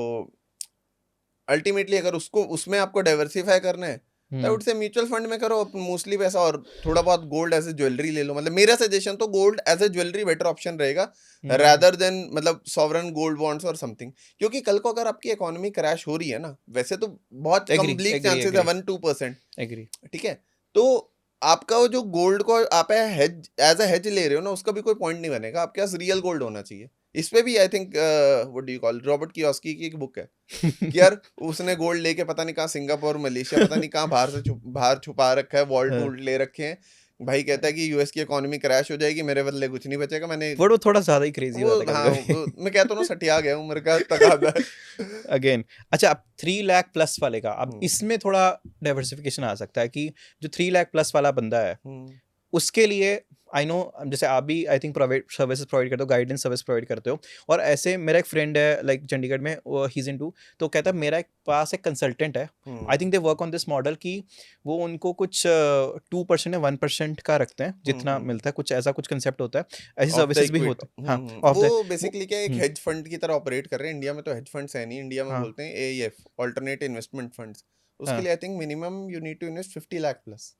अल्टीमेटली अगर उसको, उसमें आपको डाइवर्सिफाई करना है, I would say mutual fund में करो मोस्टली पैसा, और थोड़ा बहुत गोल्ड एज ए ज्वेलरी ले लो। मतलब मेरा सजेशन तो gold as a jewellery better option रहेगा रादर देन मतलब सॉवरन गोल्ड बॉन्ड्स और समथिंग। क्योंकि कल को अगर आपकी इकोनॉमी क्रैश हो रही है ना, वैसे तो बहुत कम ब्लीक चांसेस है, 1-2%। एग्री। ठीक है, तो आपका वो जो गोल्ड को आप हेज एज अ हेज ले रहे हो ना, उसका भी कोई पॉइंट नहीं बनेगा। आपके पास रियल गोल्ड होना चाहिए। इस पे भी I think what do you call, Robert Kiyosaki की एक बुक है कि यार उसने गोल्ड लेके पता नहीं कहाँ सिंगापुर मलेशिया पता नहीं कहाँ बाहर छुपा रखा है, वॉल्ट वोल्ट ले रखे हैं। भाई कहता है कि यूएस की इकोनॉमी क्रैश हो जाएगी, मेरे बदले कुछ नहीं बचेगा। मैंने वो थोड़ा ज्यादा ही क्रेजी वो होता है हाँ कभी-कभी। मैं कहता हूँ ना, सटिया गया उम्र का तकादा है। अगेन अच्छा, अब 3 लाख प्लस वाले का, अब हम्म, इसमें थोड़ा डाइवर्सिफिकेशन आ सकता है कि जो 3 लाख प्लस वाला बंदा है हम्म, उसके लिए आई नो, जैसे आप भी I think provide services provide करते हो, गाइडेंस सर्विस प्रोवाइड करते हो, और ऐसे मेरा एक फ्रेंड है लाइक चंडीगढ़ में, ही इज इनटू, तो कहता है मेरा एक पास एक कंसल्टेंट है, I think they work on this model कि वो उनको कुछ 2% या 1% का रखते हैं जितना मिलता है, कुछ ऐसा कुछ कंसेप्ट होता है, ऐसी ऑफ द सर्विसेज भी इक्विटी। होती हाँ ऑफ द वो बेसिकली क्या एक हेज फंड की तरह ऑपरेट कर रहे हैं। इंडिया में तो हेज फंड्स है नहीं, इंडिया में हाँ बोलते हैं एईएफ, ऑल्टरनेट इन्वेस्टमेंट फंड्स। उसके हाँ लिए I think minimum you need to invest 50 lakh plus,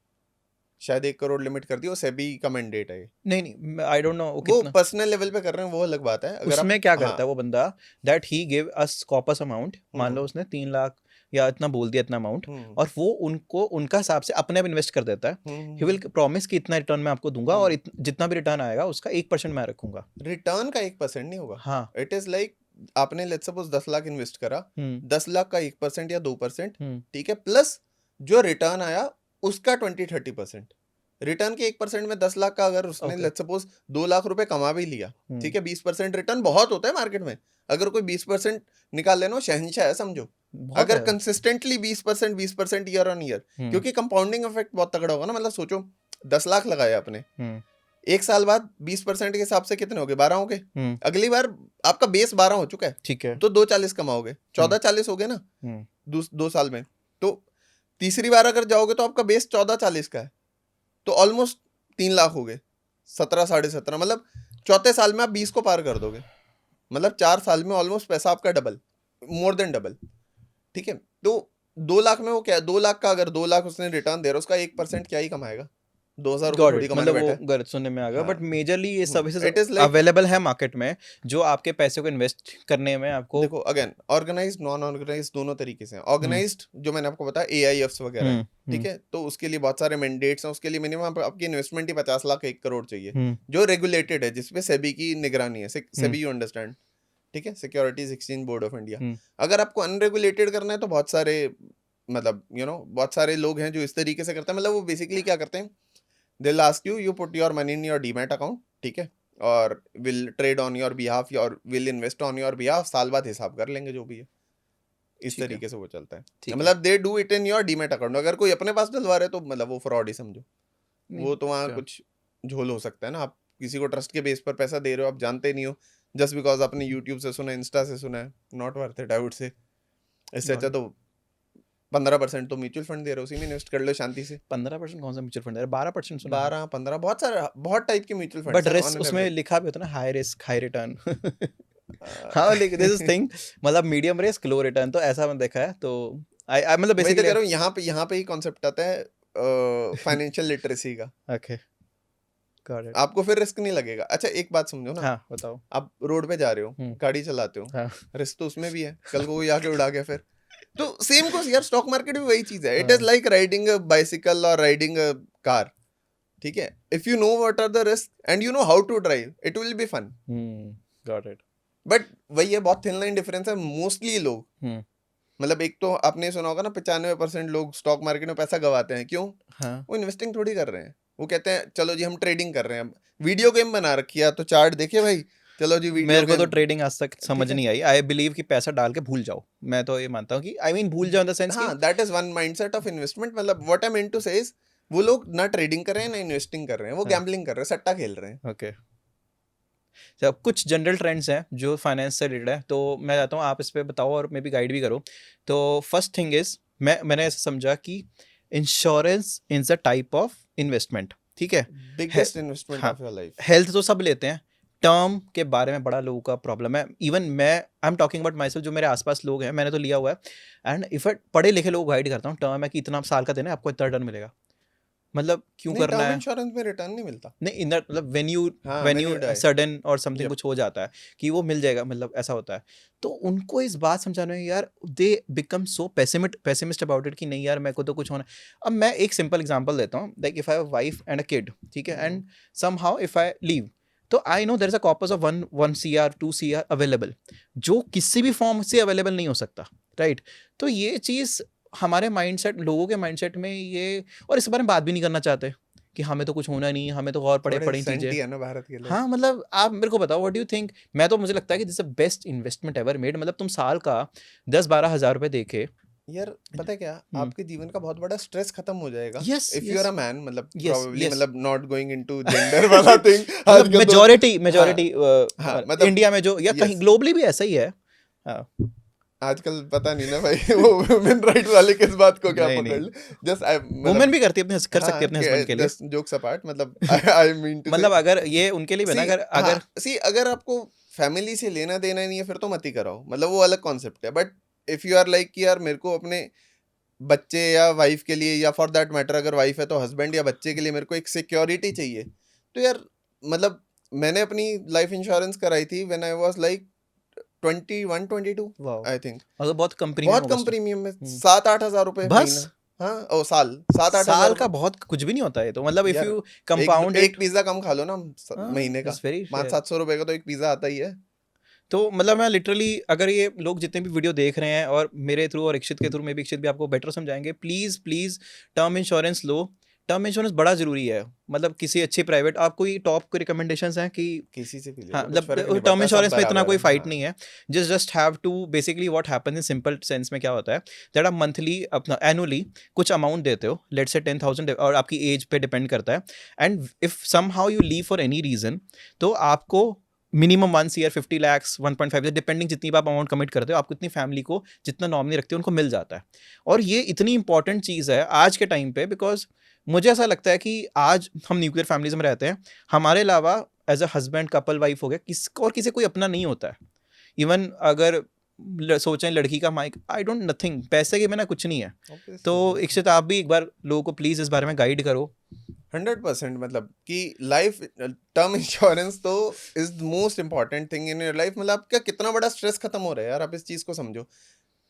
शायद 1 करोड़ लिमिट कर दी, वो सेबी का मैंडेट है। नहीं आई डोंट नो वो वो कितना पर्सनल लेवल पे कर रहे हैं, वो अलग बात है। अगर आप उसमें क्या हाँ करता है वो बंदा, that he give us corpus amount, मान लो उसने 3 लाख या इतना बोल दिया, इतना अमाउंट, और वो उनको उनका हिसाब से अपने आप इन्वेस्ट कर देता है। ही विल प्रॉमिस कि इतना रिटर्न मैं आपको दूंगा, और जितना भी रिटर्न आएगा उसका 1% मैं रखूंगा। रिटर्न का 1% नहीं होगा। हाँ इट इज लाइक आपने लेट्स सपोज 10 लाख इन्वेस्ट करा, 10 लाख का 1% या 2%, ठीक है, प्लस जो रिटर्न आया उसका 20-30%। रिटर्न के 1% में 10 लाख का अगर उसने Okay. लेट्स सपोज 2 लाख रुपए कमा भी लिया, ठीक है, 20% रिटर्न बहुत होता है मार्केट में। अगर कोई 20% निकाल लेना, शहंशाह है समझो। बहुत अगर है। कंसिस्टेंटली 20% ईयर ऑन ईयर, क्योंकि कंपाउंडिंग इफेक्ट बहुत तगड़ा होगा ना। मतलब सोचो 10 लाख लगाए आपने, एक साल बाद 20% के हिसाब से कितने हो गए, 12 हो गए। अगली बार आपका बेस 12 हो चुका है, ठीक है, तो 240 कमाओगे, 1440 हो गए ना 2 साल में। तो तीसरी बार अगर जाओगे तो आपका बेस 1440 का है, तो ऑलमोस्ट 3 लाख हो गए, 17 17.5, मतलब चौथे साल में आप 20 को पार कर दोगे। मतलब 4 साल में ऑलमोस्ट पैसा आपका डबल, मोर देन डबल, ठीक है। तो 2 लाख में वो क्या है, 2 लाख का अगर 2 लाख उसने रिटर्न दे रहा है, उसका 1% क्या ही कमाएगा, 2,000 रुपये गॉट थोड़ी इट, कमाने मतलब वो बैठा है। गलत सुनने में आ गया, हाँ बट मेजरली ये services it is like, available है मार्केट में जो आपके पैसे को इन्वेस्ट करने में आपको। देखो अगेन ऑर्गेनाइज्ड नॉन ऑर्गेनाइज्ड दोनों तरीके से हैं। ऑर्गेनाइज्ड जो मैंने आपको बताया एआईएफ्स वगैरह है, ठीक है, तो उसके लिए बहुत सारे मैंडेट्स हैं, उसके लिए मिनिमम आपकी इन्वेस्टमेंट ही 50 लाख 1 करोड़ चाहिए, जो रेगुलेटेड है, जिसपे सेबी की निगरानी है, सेबी यू अंडरस्टैंड, ठीक है, securities exchange board of India. अगर आपको अनरेगुलेटेड करना है तो बहुत सारे मतलब बहुत सारे लोग हैं जो इस तरीके से करते हैं। मतलब वो बेसिकली क्या करते हैं, they will ask you put your money in your demat account, ठीक है, और will trade on your behalf और will invest on your behalf, साल बाद हिसाब कर लेंगे जो भी है। इस तरीके से वो चलता है। मतलब they do it in your demat account. अगर कोई अपने पास डलवा रहे तो मतलब वो फ्रॉड ही समझो। वो तो वहाँ कुछ झोल हो सकता है ना, आप किसी को ट्रस्ट के बेस पर पैसा दे रहे हो, आप जानते नहीं हो, जस्ट बिकॉज आपने यूट्यूब से सुना, इंस्टा से सुना है, not worth it I would say. इससे अच्छा तो 15% तो म्यूचुअल फंड दे रहे हो, उसी में इन्वेस्ट कर लो शांति से। 15% कौन सा म्यूचुअल फंड है? 12% सुना है। 12-15 बहुत सारे, बहुत टाइप के म्यूचुअल फंड बट रिस्क उसमें लिखा भी होता है ना, हाई रिस्क हाई रिटर्न। हाँ लेकिन दिस इज थिंग, मतलब मीडियम रिस्क लो रिटर्न, तो ऐसा मैंने देखा है। तो आई मतलब वही तो बेसिकली कह रहा हूँ, यहाँ पे ही कॉन्सेप्ट आता है फाइनेंशियल लिटरेसी का। Okay got it. आपको फिर रिस्क नहीं लगेगा। अच्छा एक बात समझो ना, हाँ बताओ। आप रोड पे जा रहे हो, गाड़ी चलाते हो, हाँ रिस्क तो उसमें भी है, कल को कोई आके उड़ा गया फिर। तो सेम को यार स्टॉक मार्केट भी वही चीज है। It is like riding a bicycle और राइडिंग अ कार, ठीक है। If you know what are the risk and you know how to drive, it will be fun. Got it. But वही है, बहुत थिन लाइन डिफरेंस है। Mostly लोग मतलब एक तो आपने सुना होगा ना, 95% लोग स्टॉक मार्केट में पैसा गवाते हैं। क्यों? हाँ वो इन्वेस्टिंग थोड़ी कर रहे हैं। वो कहते हैं चलो जी हम ट्रेडिंग कर रहे हैं, वीडियो गेम बना रखी है तो चार्ट देखिए भाई, चलो जी वीडियो मेरे को गेम। तो ट्रेडिंग आज तक समझ नहीं आई। आई बिलीव कि पैसा डाल के भूल जाओ। मैं तो ये मानता हूँ कि आई मीन भूल जाओ इन द सेंस हाँ, that is one mindset of investment. मतलब व्हाट आई मीन टू से इज, वो लोग ना ट्रेडिंग कर रहे हैं ना इन्वेस्टिंग कर रहे हैं, वो गैम्बलिंग कर रहे हैं, सट्टा खेल रहे हैं। ओके जब कुछ जनरल ट्रेंड्स हैं जो फाइनेंस से रिलेटेड है, तो मैं चाहता हूँ आप इस पे बताओ और मे बी गाइड भी करो। तो फर्स्ट थिंग इज, मैंने ऐसा समझा कि insurance is a type of investment, ठीक है। Biggest investment of your life. Health तो सब लेते हैं, टर्म के बारे में बड़ा लोगों का प्रॉब्लम है। इवन मैं I am talking about my self, जो मेरे आसपास लोग हैं, मैंने तो लिया हुआ है। एंड इफ पढ़े लिखे लोग गाइड करता हूँ, टर्म है कि इतना साल का देना है आपको, इतना रिटर्न मिलेगा। मतलब क्यों नहीं, करना टर्म है? इंश्योरेंस में रिटर्न नहीं मिलता। नहीं, मतलब when when you you die, sudden और समथिंग yep. कुछ हो जाता है कि वो मिल जाएगा, मतलब ऐसा होता है। तो उनको इस बात समझाना है यार, they become so pessimist about it कि नहीं यार मेरे को तो कुछ होना। अब मैं एक सिंपल एग्जांपल देता हूँ, like if I have a wife and a kid, ठीक है, and somehow if I leave, तो I know there is a corpus of 1 CR 2 CR available, जो किसी भी फॉर्म से अवेलेबल नहीं हो सकता, राइट? तो ये चीज़ हमारे माइंडसेट, लोगों के माइंडसेट में ये, और इस बारे में बात भी नहीं करना चाहते कि हमें तो कुछ होना नहीं, हमें तो और पढ़े थोड़े पढ़ी सेंटी चीजें। है ना भारत के लोग। हाँ, मतलब आप मेरे को बताओ, व्हाट डू यू थिंक? मैं तो, मुझे लगता है कि this is the best investment ever made. मतलब तुम साल का 10-12 हज़ार रुपए देके, यार पता है क्या, आपके जीवन का बहुत बड़ा स्ट्रेस खत्म हो जाएगा yes if you are a man, मतलब यस प्रोबेबली, यस, मतलब नॉट गोइंग इनटू जेंडर वाला थिंग मतलब आजकल तो। हाँ मेजोरिटी हाँ, मतलब इंडिया में जो, या कहीं यस, ग्लोबली भी ऐसा ही है। हाँ, आजकल पता नहीं ना भाई वो वुमेन राइट वाले किस बात को क्या नहीं पकड़ नहीं, ले। जस्ट आई वुमेन मतलब, भी करती है अपने, कर सकती है हाँ अपने हस्बैंड के लिए। जस्ट जोक्स अपार्ट, मतलब आई मीन टू से, मतलब अगर ये उनके लिए भी ना, सी अगर हाँ अगर सी, अगर आपको फैमिली से लेना देना नहीं है फिर तो मत ही कराओ, मतलब वो अलग कॉन्सेप्ट है। But if you are like कि यार मेरे को अपने बच्चे या वाइफ के लिए, या फॉर दैट मैटर अगर वाइफ है तो हस्बैंड या बच्चे के लिए मेरे को एक सिक्योरिटी चाहिए, तो यार मतलब मैंने अपनी लाइफ इंश्योरेंस कराई थी when I was like 21-22 wow, I think. अगर बहुत कम प्रीमियम बहुत होगा कम उसमें। प्रीमियम में, हम्म, 7-8 हजार रुपए बस महीना। हाँ ओ साल, 7-8 हजार साल का रुपए। बहुत कुछ भी नहीं होता है, तो मतलब इफ यार यू एक कंपाउंड एक इट, पिज्जा कम खा लो ना हाँ, महीने का, इट्स वेरी फेयर। 500-700 रुपए का तो एक पिज्जा आता ही है। तो मतलब मैं लिटरली, अगर ये लोग जितने भी वीडियो देख रहे हैं, और मेरे थ्रू और इक्षित के थ्रू, में भी इक्षित भी आपको बेटर समझाएंगे, please please term insurance low. Term insurance बड़ा ज़रूरी है। मतलब किसी अच्छी प्राइवेट, आपको ये टॉप को रिकमेंडेशंस हैं कि, किसी से भी ले हाँ, लो कुछ फर्क मतलब नहीं टर्म पड़ता, सब इंश्योरेंस में इतना बराबर कोई है। फाइट हाँ नहीं है। Just have to, basically what happens in simple sense में क्या होता है, दैट आप मंथली, अपना एनुअली कुछ अमाउंट देते हो, लेट्स से 10,000, और आपकी एज पे डिपेंड करता है। And if somehow you leave for any reason, तो आपको मिनिमम 1 CR 50 lakhs 1.5, डिपेंडिंग जितनी आप अमाउंट कमिट करते हो, आपको इतनी फैमिली को जितना नॉमिनी रखते हो उनको मिल जाता है। और ये इतनी इंपॉर्टेंट चीज़ है आज के टाइम पे, बिकॉज मुझे ऐसा लगता है कि आज हम न्यूक्लियर फैमिलीज में रहते हैं, हमारे अलावा as a husband, couple, wife हो गया, और किसी कोई अपना नहीं होता है। इवन अगर सोचें लड़की का माइक, आई डोंट, नथिंग, पैसे के बिना कुछ नहीं है। तो ऑब्वियसली इक्षित, आप भी एक बार लोगों को प्लीज़ इस बारे में गाइड करो। 100%, मतलब कि लाइफ टर्म इंश्योरेंस तो is the most important thing in your life. मतलब आपका कितना बड़ा स्ट्रेस खत्म हो रहा है यार, आप इस चीज को समझो।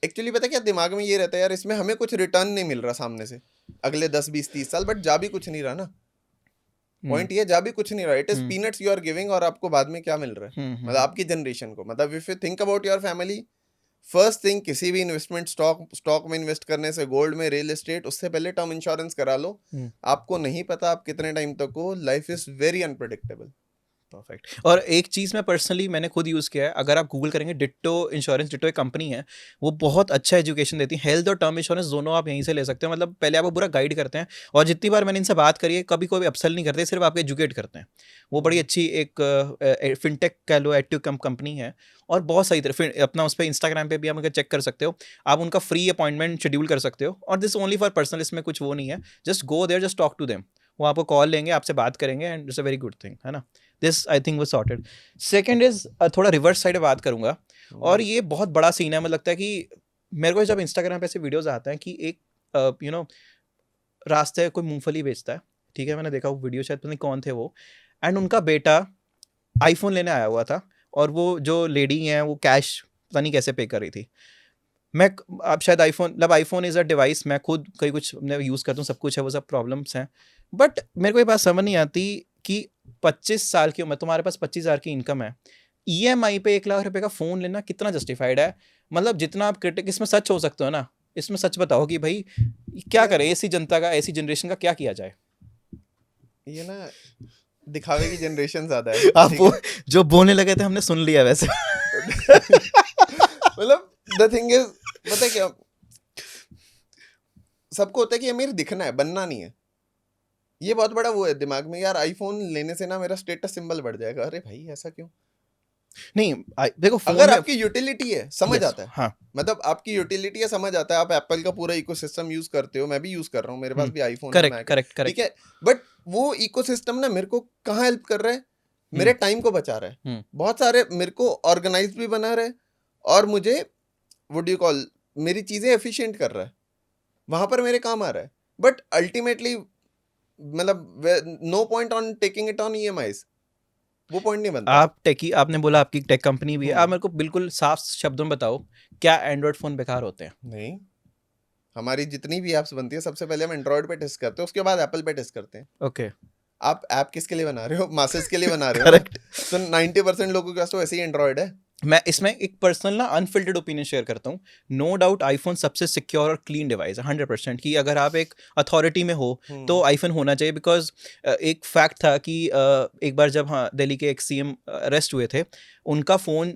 एक्चुअली पता है क्या दिमाग में ये रहता है यार, इसमें हमें कुछ रिटर्न नहीं मिल रहा सामने से अगले 10-20-30 साल, बट जा भी कुछ नहीं रहा ना। पॉइंट ये, जा भी कुछ नहीं रहा, it is peanuts you are giving, और आपको बाद में क्या मिल रहा है, मतलब आपकी जनरेशन को। मतलब if you think about your family, first thing, किसी भी इन्वेस्टमेंट, स्टॉक में इन्वेस्ट करने से, गोल्ड में, रियल एस्टेट, उससे पहले टर्म इंश्योरेंस करा लो। आपको नहीं पता आप कितने टाइम तक हो, life is very unpredictable. Perfect. और एक चीज़ मैं पर्सनली, मैंने खुद यूज़ किया है, अगर आप गूगल करेंगे, डिट्टो इंश्योरेंस, डिट्टो एक कंपनी है, वो बहुत अच्छा एजुकेशन देती है। हेल्थ और टर्म इंश्योरेंस दोनों आप यहीं से ले सकते हो। मतलब पहले आपको पूरा गाइड करते हैं, और जितनी बार मैंने इनसे बात करी है, कभी कोई अपसेल नहीं करते, सिर्फ आपको एजुकेट करते हैं। वो बड़ी अच्छी एक फिनटेक कह लो, एडटेक कंपनी है, और बहुत सही तरह अपना उस पर इंस्टाग्राम पे भी आप चेक कर सकते हो। आप उनका फ्री अपॉइंटमेंट शेड्यूल कर सकते हो, और दिस ओनली फॉर पर्सनल, इसमें कुछ वो नहीं है। Just go there, just talk to them, वो आपको कॉल लेंगे, आपसे बात करेंगे, and it's a very good thing, है ना। दिस आई थिंक वो सॉर्टेड। सेकेंड इज, थोड़ा रिवर्स साइड बात करूंगा, और ये बहुत बड़ा सीन है। मुझे लगता है कि मेरे को जब इंस्टाग्राम पे ऐसे वीडियोज आते हैं कि एक रास्ते कोई मूंगफली बेचता है, ठीक है, मैंने देखा वो वीडियो, शायद पता नहीं कौन थे वो, एंड उनका बेटा आईफोन लेने आया हुआ था, और वो जो लेडी हैं वो कैश पता नहीं कैसे पे कर रही थी। मैं, आप शायद आईफोन, मतलब आईफोन इज़ अ डिवाइस, मैं खुद कई कुछ मैं यूज़ करता हूँ, सब कुछ है, वो सब प्रॉब्लम्स हैं, बट मेरे को ये बात समझ नहीं आती कि 25 साल की उम्र, तुम्हारे पास 25,000 की इनकम है, EMI पे 1 लाख रुपए का फ़ोन लेना कितना जस्टिफाइड है? मतलब जितना आप क्रिटिक, इसमें सच हो सकते हो ना, इसमें सच बताओ कि भाई क्या यार करें, ऐसी जनता का, ऐसी जनरेशन का क्या किया जाए? ये ना दिखावे की जनरेशन ज्यादा है, आप ठीक है। जो बोलने लगे थे हमने सुन लिया वैसे। मतलब द थिंग इज, पता है क्या, सबको होता है कि अमीर दिखना है, बनना नहीं है। ये बहुत बड़ा वो है दिमाग में यार, आईफोन लेने से ना मेरा स्टेटस सिंबल बढ़ जाएगा। अरे भाई ऐसा क्यों? नहीं, देखो फोन अगर में, आपकी यूटिलिटी है, समझ यस, आता है, हाँ, मतलब आपकी यूटिलिटी है, समझ आता है, आप एप्पल का पूरा इकोसिस्टम यूज करते हो, मैं भी यूज कर रहा हूँ, मेरे पास भी आईफोन है, करेक्ट मैक है, करेक्ट ठीक करेक्ट, है। बट वो इकोसिस्टम ना मेरे को कहाँ हेल्प कर रहा है, मेरे टाइम को बचा रहा है, बहुत सारे मेरे को ऑर्गेनाइज भी बना रहा है, और मुझे व्हाट डू यू कॉल, मेरी चीजें एफिशिएंट कर रहा है, वहां पर मेरे काम आ रहा है। बट अल्टीमेटली मतलब no point on taking it on EMIs, वो पॉइंट नहीं बनता। आप टेकी, आपने बोला आपकी टेक कंपनी भी है, आप मेरे को बिल्कुल साफ शब्दों में बताओ क्या एंड्रॉइड फोन बेकार होते हैं? नहीं, हमारी जितनी भी ऐप्स बनती है सबसे पहले हम एंड्रॉइड पे टेस्ट करते हैं, उसके बाद एप्पल पे टेस्ट करते हैं। ओके, आप ऐप किसके लिए बना रहे हो? मासेस के लिए बना रहे हो ना? तो 90% लोगों के पास तो ऐसे ही एंड्रॉइड है। मैं इसमें एक पर्सनल ना अनफिल्टर्ड ओपिनियन शेयर करता हूँ। नो डाउट आईफोन सबसे सिक्योर और क्लीन डिवाइस है 100%, कि अगर आप एक अथॉरिटी में हो तो आईफोन होना चाहिए। बिकॉज एक फैक्ट था कि एक बार जब दिल्ली के एक सीएम अरेस्ट हुए थे, उनका फ़ोन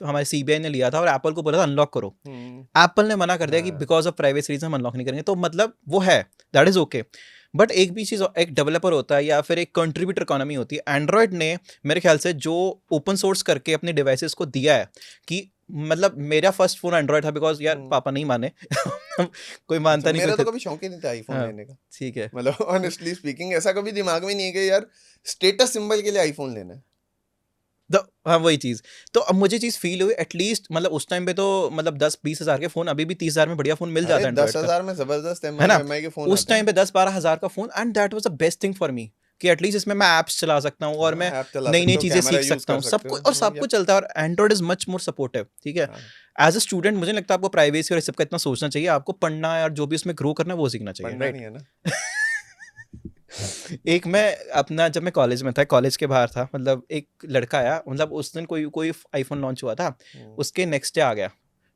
हमारे सीबीआई ने लिया था और एप्पल को बोला था अनलॉक करो। एप्पल ने मना कर दिया कि बिकॉज ऑफ प्राइवेसी रीजन हम अनलॉक नहीं करेंगे। तो मतलब वो है, दैट इज़ ओके। बट एक भी चीज़, एक डेवलपर होता है या फिर एक कंट्रीब्यूटर इकोनॉमी होती है। एंड्रॉयड ने मेरे ख्याल से जो ओपन सोर्स करके अपने डिवाइसेस को दिया है, कि मतलब मेरा फर्स्ट फोन एंड्रॉयड था, बिकॉज यार पापा नहीं माने कोई मानता नहीं, मेरा कोई तो कभी शौक ही नहीं था आईफोन हाँ, लेने का। ठीक है, मतलब ऑनेस्टली स्पीकिंग ऐसा कभी दिमाग में नहीं है कि यार स्टेटस सिंबल के लिए आईफोन लेना है। हाँ वही चीज़। तो अब मुझे चीज़ फील हुई एटलीस्ट, मतलब उस टाइम पे तो मतलब 10-20 हज़ार के फ़ोन, अभी भी 30 हज़ार में बढ़िया फ़ोन मिल जाता है एंड्रॉइड का, 10,000 में जबरदस्त है ना? एमआई के फोन उस टाइम पे 10-12 हज़ार का phone, and that was the best thing for me, कि एटलीस्ट इसमें मैं ऐप्स चला सकता हूँ और मैं ऐप चला नई सकते नई हो, चीज़ें कैमरा सीख यूज सकता कर हूँ, सब सकते कुछ और सब हो। कुछ चलता है। और Android is much more supportive, ठीक है? एज अ स्टूडेंट मुझे नहीं लगता आपको प्राइवेसी और इस सब का इतना सोचना चाहिए। आपको पढ़ना है और जो भी उसमें ग्रो करना है वो सीखना चाहिए, पढ़ना राइट? नहीं है ना। एक मैं अपना, जब मैं कॉलेज में था, कॉलेज के बाहर था, मतलब एक लड़का आया, मतलब उस दिन कोई कोई आईफोन लॉन्च हुआ था, उसके नेक्स्ट डे आ गया।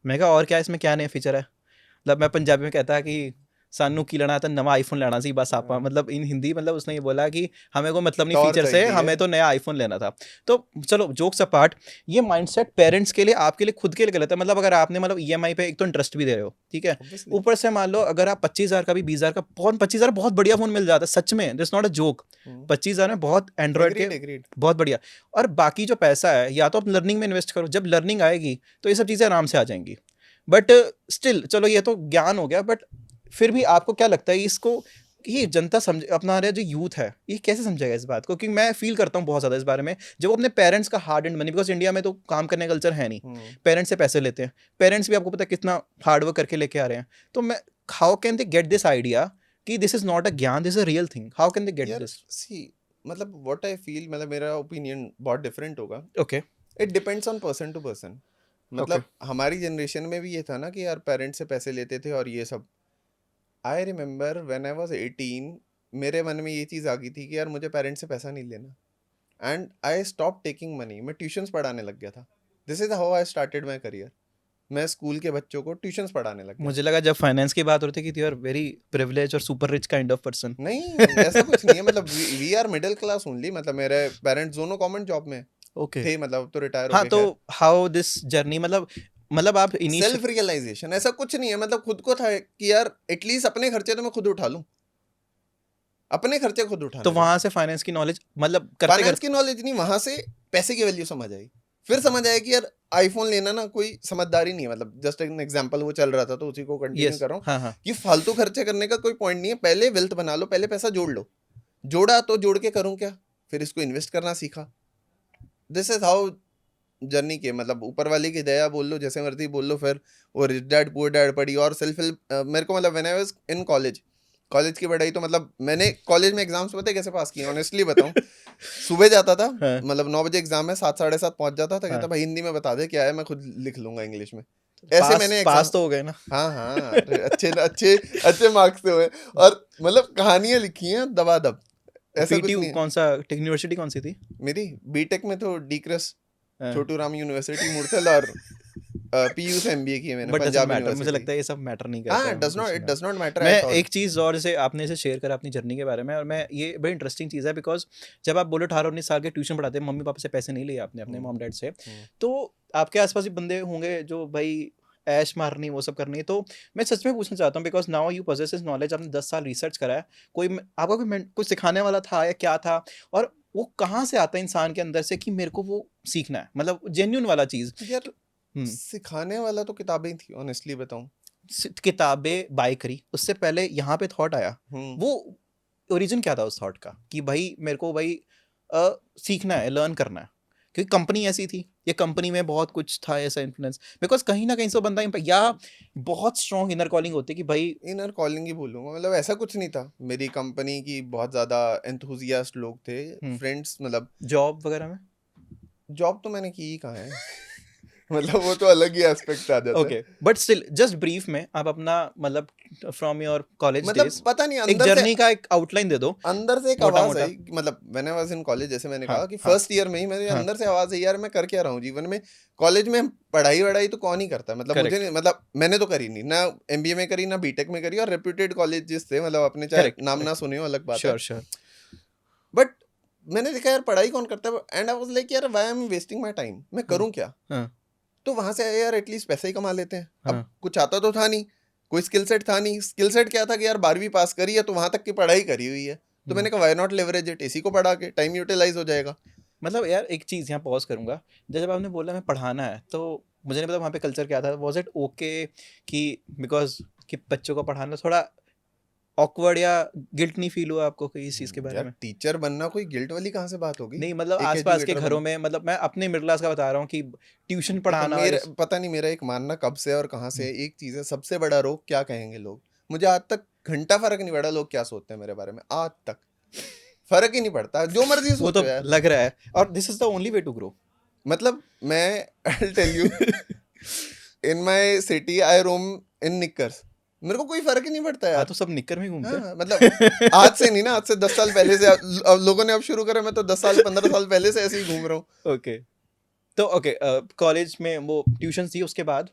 मैं कहा और क्या इसमें क्या नया फीचर है? मतलब मैं पंजाबी में कहता कि सानू की लेना था, नवा आईफोन लेना सी बस आपा, मतलब इन हिंदी, मतलब उसने ये बोला कि हमें को मतलब नहीं टॉर फीचर से, चाहिए हमें तो नया आईफोन लेना था। तो चलो जोक्स अपार्ट, ये माइंडसेट पेरेंट्स के लिए, आपके लिए, खुद के लिए गलत है। मतलब अगर आपने मतलब ईएमआई पे एक तो इंटरेस्ट भी दे रहे हो, ठीक है, Obviously। ऊपर से मान लो अगर आप 25,000 का भी, 20,000 का, बहुत 25,000 बहुत बढ़िया फोन मिल जाता है सच में, दिस नॉट अ जोक। 25,000 में बहुत एंड्रॉइड के एग्रीड। बहुत बढ़िया। और बाकी जो पैसा है या तो आप लर्निंग में इन्वेस्ट करो, जब लर्निंग आएगी तो ये सब चीज़ें आराम से आ जाएंगी। बट स्टिल चलो ये तो ज्ञान हो गया, बट फिर भी आपको क्या लगता है इसको, ये जनता समझ, अपना रहा जो यूथ है ये कैसे समझेगा इस बात को? क्योंकि मैं फील करता हूँ बहुत ज़्यादा इस बारे में, जब वो अपने पेरेंट्स का hard and money, because India में तो काम करने का कल्चर है नहीं, पेरेंट्स से पैसे लेते हैं, पेरेंट्स भी आपको पता है कितना हार्ड वर्क करके लेके आ रहे हैं। तो मैं, how can they get this idea कि दिस इज नॉट अ ज्ञान, this is a real thing? How can they get this? See मतलब व्हाट आई फील, मतलब मेरा ओपिनियन बहुत डिफरेंट होगा। Okay, it depends on person to person. मतलब हमारी generation में भी ये था ना कि यार पेरेंट्स से पैसे लेते थे और ये सब। I remember when I was 18, मेरे मन में ये चीज़ आ गई थी कि यार मुझे पेरेंट्स से पैसा नहीं लेना, and I stop taking money. मैं ट्यूशंस पढ़ाने लग गया था। This is how I started my career. मैं स्कूल के बच्चों को ट्यूशंस पढ़ाने लग गया। मुझे लगा जब फाइनेंस की बात हो रही थी कि यू आर वेरी प्रिविलेज और super rich kind of person. नहीं, ऐसा कुछ नहीं है। मतलब we are middle class only. मतलब मेरे पेरेंट्स दोनों गवर्नमेंट जॉब में ओके, थे, मतलब तो रिटायर हो हाँ, गए। तो खैर, हाउ दिस जर्नी, मतलब आप इनिशियल, सेल्फ रियलाइजेशन ऐसा कुछ नहीं है। मतलब खुद को था कि यार एटलीस्ट अपने खर्चे तो मैं खुद उठा लूं। अपने खर्चे खुद तो उठाने थे। वहां से फाइनेंस की नॉलेज, मतलब करते फाइनेंस करते, की नॉलेज नहीं, वहां से पैसे की वैल्यू समझ आई। फिर समझ आया कि यार आईफोन लेना ना कोई समझदारी नहीं है। मतलब जस्ट एन एग्जांपल वो चल रहा था तो उसी को कंटिन्यू यस, कर रहा हूँ हाँ हाँ, कि फालतू खर्चे करने का कोई पॉइंट नहीं है। पहले वेल्थ बना लो, पहले पैसा जोड़ लो। जोड़ा तो जोड़ के करूँ क्या, फिर इसको इन्वेस्ट करना सीखा। दिस इज हाउ जर्नी के, मतलब ऊपर वाले की दया बोल लो, जैसे मर्जी बोल लो। फिर वो रिच डैड पुअर डैड पढ़ी और सेल्फ हेल्प। मेरे को मतलब when I was in college, college की पढ़ाई तो मतलब मैंने कॉलेज में एग्जाम्स पता है कैसे पास किए, ऑनेस्टली बताऊं। सुबह जाता था, हाँ, मतलब 9 बजे एग्जाम है, 7 साढ़े 7 पहुंच जाता था। हाँ, कहता भाई हिंदी में बता दे क्या है, मैं खुद लिख लूंगा इंग्लिश में। ऐसे पास मैंने एग्जाम, पास तो हो गए ना? हाँ हाँ, अरे अच्छे अच्छे अच्छे मार्क्स से हुए। और मतलब कहानियां लिखी हैं दबादब, ऐसा पीटी कुछ नहीं है। कौन सा, यूनिवर्सिटी कौन सी थी? मेरी बीटेक में तो डी क्रिस, हाँ, छोटू राम यूनिवर्सिटी मुरथल, और पीयू से एमबीए की है मैंने बट डजंट पंजाब मैटर, मुझे यूनिवर्सिटी। लगता है ये सब मैटर नहीं करता हाँ, है डज नॉट, कुछ। इट हाँ, डज नॉट मैटर मैं एट ऑल। एक चीज़ और, जैसे आपने इसे शेयर करा अपनी जर्नी के बारे में, और मैं, ये बड़ी इंटरेस्टिंग चीज़ है, बिकॉज जब आप बोले 18-19 साल के ट्यूशन पढ़ाते हैं, मम्मी पापा से पैसे नहीं लिए आपने अपने मॉम डैड से, तो आपके आसपास भी बंदे होंगे जो भाई ऐश मारनी वो सब करनी है। तो मैं सच में पूछना चाहता हूँ, because now you possess knowledge, आपने 10 साल रिसर्च करा है, आपका कोई सिखाने वाला था या क्या था? और वो कहाँ से आता है इंसान के अंदर से कि मेरे को वो सीखना है, मतलब जेन्युइन वाला चीज़? यार सिखाने वाला तो किताबें थी, ऑनेस्टली बताऊं। किताबें बाय करी, उससे पहले यहाँ पे थॉट आया, वो ओरिजिन क्या था उस थॉट का कि भाई मेरे को भाई सीखना है, लर्न करना है? क्योंकि कंपनी ऐसी थी, ये कंपनी में बहुत कुछ था ऐसा इन्फ्लुएंस, बिकॉज कहीं ना कहीं से वो बंदा या बहुत स्ट्रॉन्ग इनर कॉलिंग होती है कि भाई, इनर कॉलिंग ही बोलूंगा, मतलब ऐसा कुछ नहीं था। मेरी कंपनी की बहुत ज्यादा एंथुजियास्ट लोग थे, फ्रेंड्स, मतलब जॉब वगैरह में, जॉब तो मैंने की ही कहाँ है मतलब वो तो अलग ही एस्पेक्ट आ जाता okay, but still just brief में आप अपना मतलब फ्रॉम योर कॉलेज मतलब डेज पता नहीं, एक अंदर से जर्नी का एक आउटलाइन दे दो, अंदर से एक मोटा आवाज मोटा। आई, मतलब when I was in college, जैसे मैंने हाँ, कहा कि हाँ, फर्स्ट ईयर में ही मेरे हाँ, अंदर से आवाज आई, यार मैं कर क्या रहा हूँ जीवन में। कॉलेज में पढ़ाई वढ़ाई तो कौन ही करता, मतलब मुझे करेक्ट, नहीं, मतलब मैंने तो करी नहीं, ना एमबीए में करी ना बीटेक में करी, और रेप्यूटेड कॉलेजेस थे, मतलब अपने चाहे करेक्ट, नाम ना करेक्ट, सुने हो अलग बात है, श्योर श्योर, बट मैंने देखा यार पढ़ाई कौन करता है, एंड आई वाज लाइक यार why I am wasting my time, मैं करूँ क्या। हाँ, तो वहां से आया यार एटलीस्ट पैसे ही कमा लेते हैं। अब हाँ, कुछ आता तो था नहीं, कोई स्किल सेट था नहीं। स्किल सेट क्या था कि यार 12वीं पास करी है तो वहां तक की पढ़ाई करी हुई है, तो मैंने कहा व्हाई नॉट लेवरेज इट, इसी को पढ़ा के टाइम यूटिलाइज हो जाएगा। मतलब यार एक चीज़ यहाँ पॉज करूंगा, जब आपने बोला मैं पढ़ाना है, तो मुझे नहीं पता वहाँ पे कल्चर क्या था, वॉज इट ओके कि बिकॉज कि बच्चों को पढ़ाना थोड़ा ऑकवर्ड, या गिल्ट नहीं फील हुआ आपको कोई इस चीज़ के बारे यार में? टीचर बनना कोई गिल्ट वाली कहाँ से बात होगी, नहीं मतलब एक आसपास के एजुकेटर घरों बनना। में, मतलब मैं अपने मिडिल क्लास का बता रहा हूँ कि ट्यूशन देखो पढ़ाना और मेरे पता नहीं, मेरा एक मानना कब से और कहाँ से है, एक चीज है, सबसे बड़ा रोग क्या कहेंगे लोग। मुझे आज तक घंटा फर्क नहीं पड़ा लोग क्या सोचते हैं मेरे बारे में, आज तक फर्क ही नहीं पड़ता, जो मर्जी वो सोचो तो यार। लग रहा है, और this is the only way to grow. मतलब मैं I tell you, in my city I roam in knickers, मेरे को कोई फर्क ही नहीं पड़ता हाँ, यार। तो सब निक्कर में घूमते हाँ हैं। मतलब आज से नहीं ना, आज से 10 साल पहले से अब लोगों ने अब शुरू करा, मैं तो 10 साल 15 साल पहले से ऐसे ही घूम रहा हूँ। ओके, तो ओके, कॉलेज में वो ट्यूशन थी, उसके बाद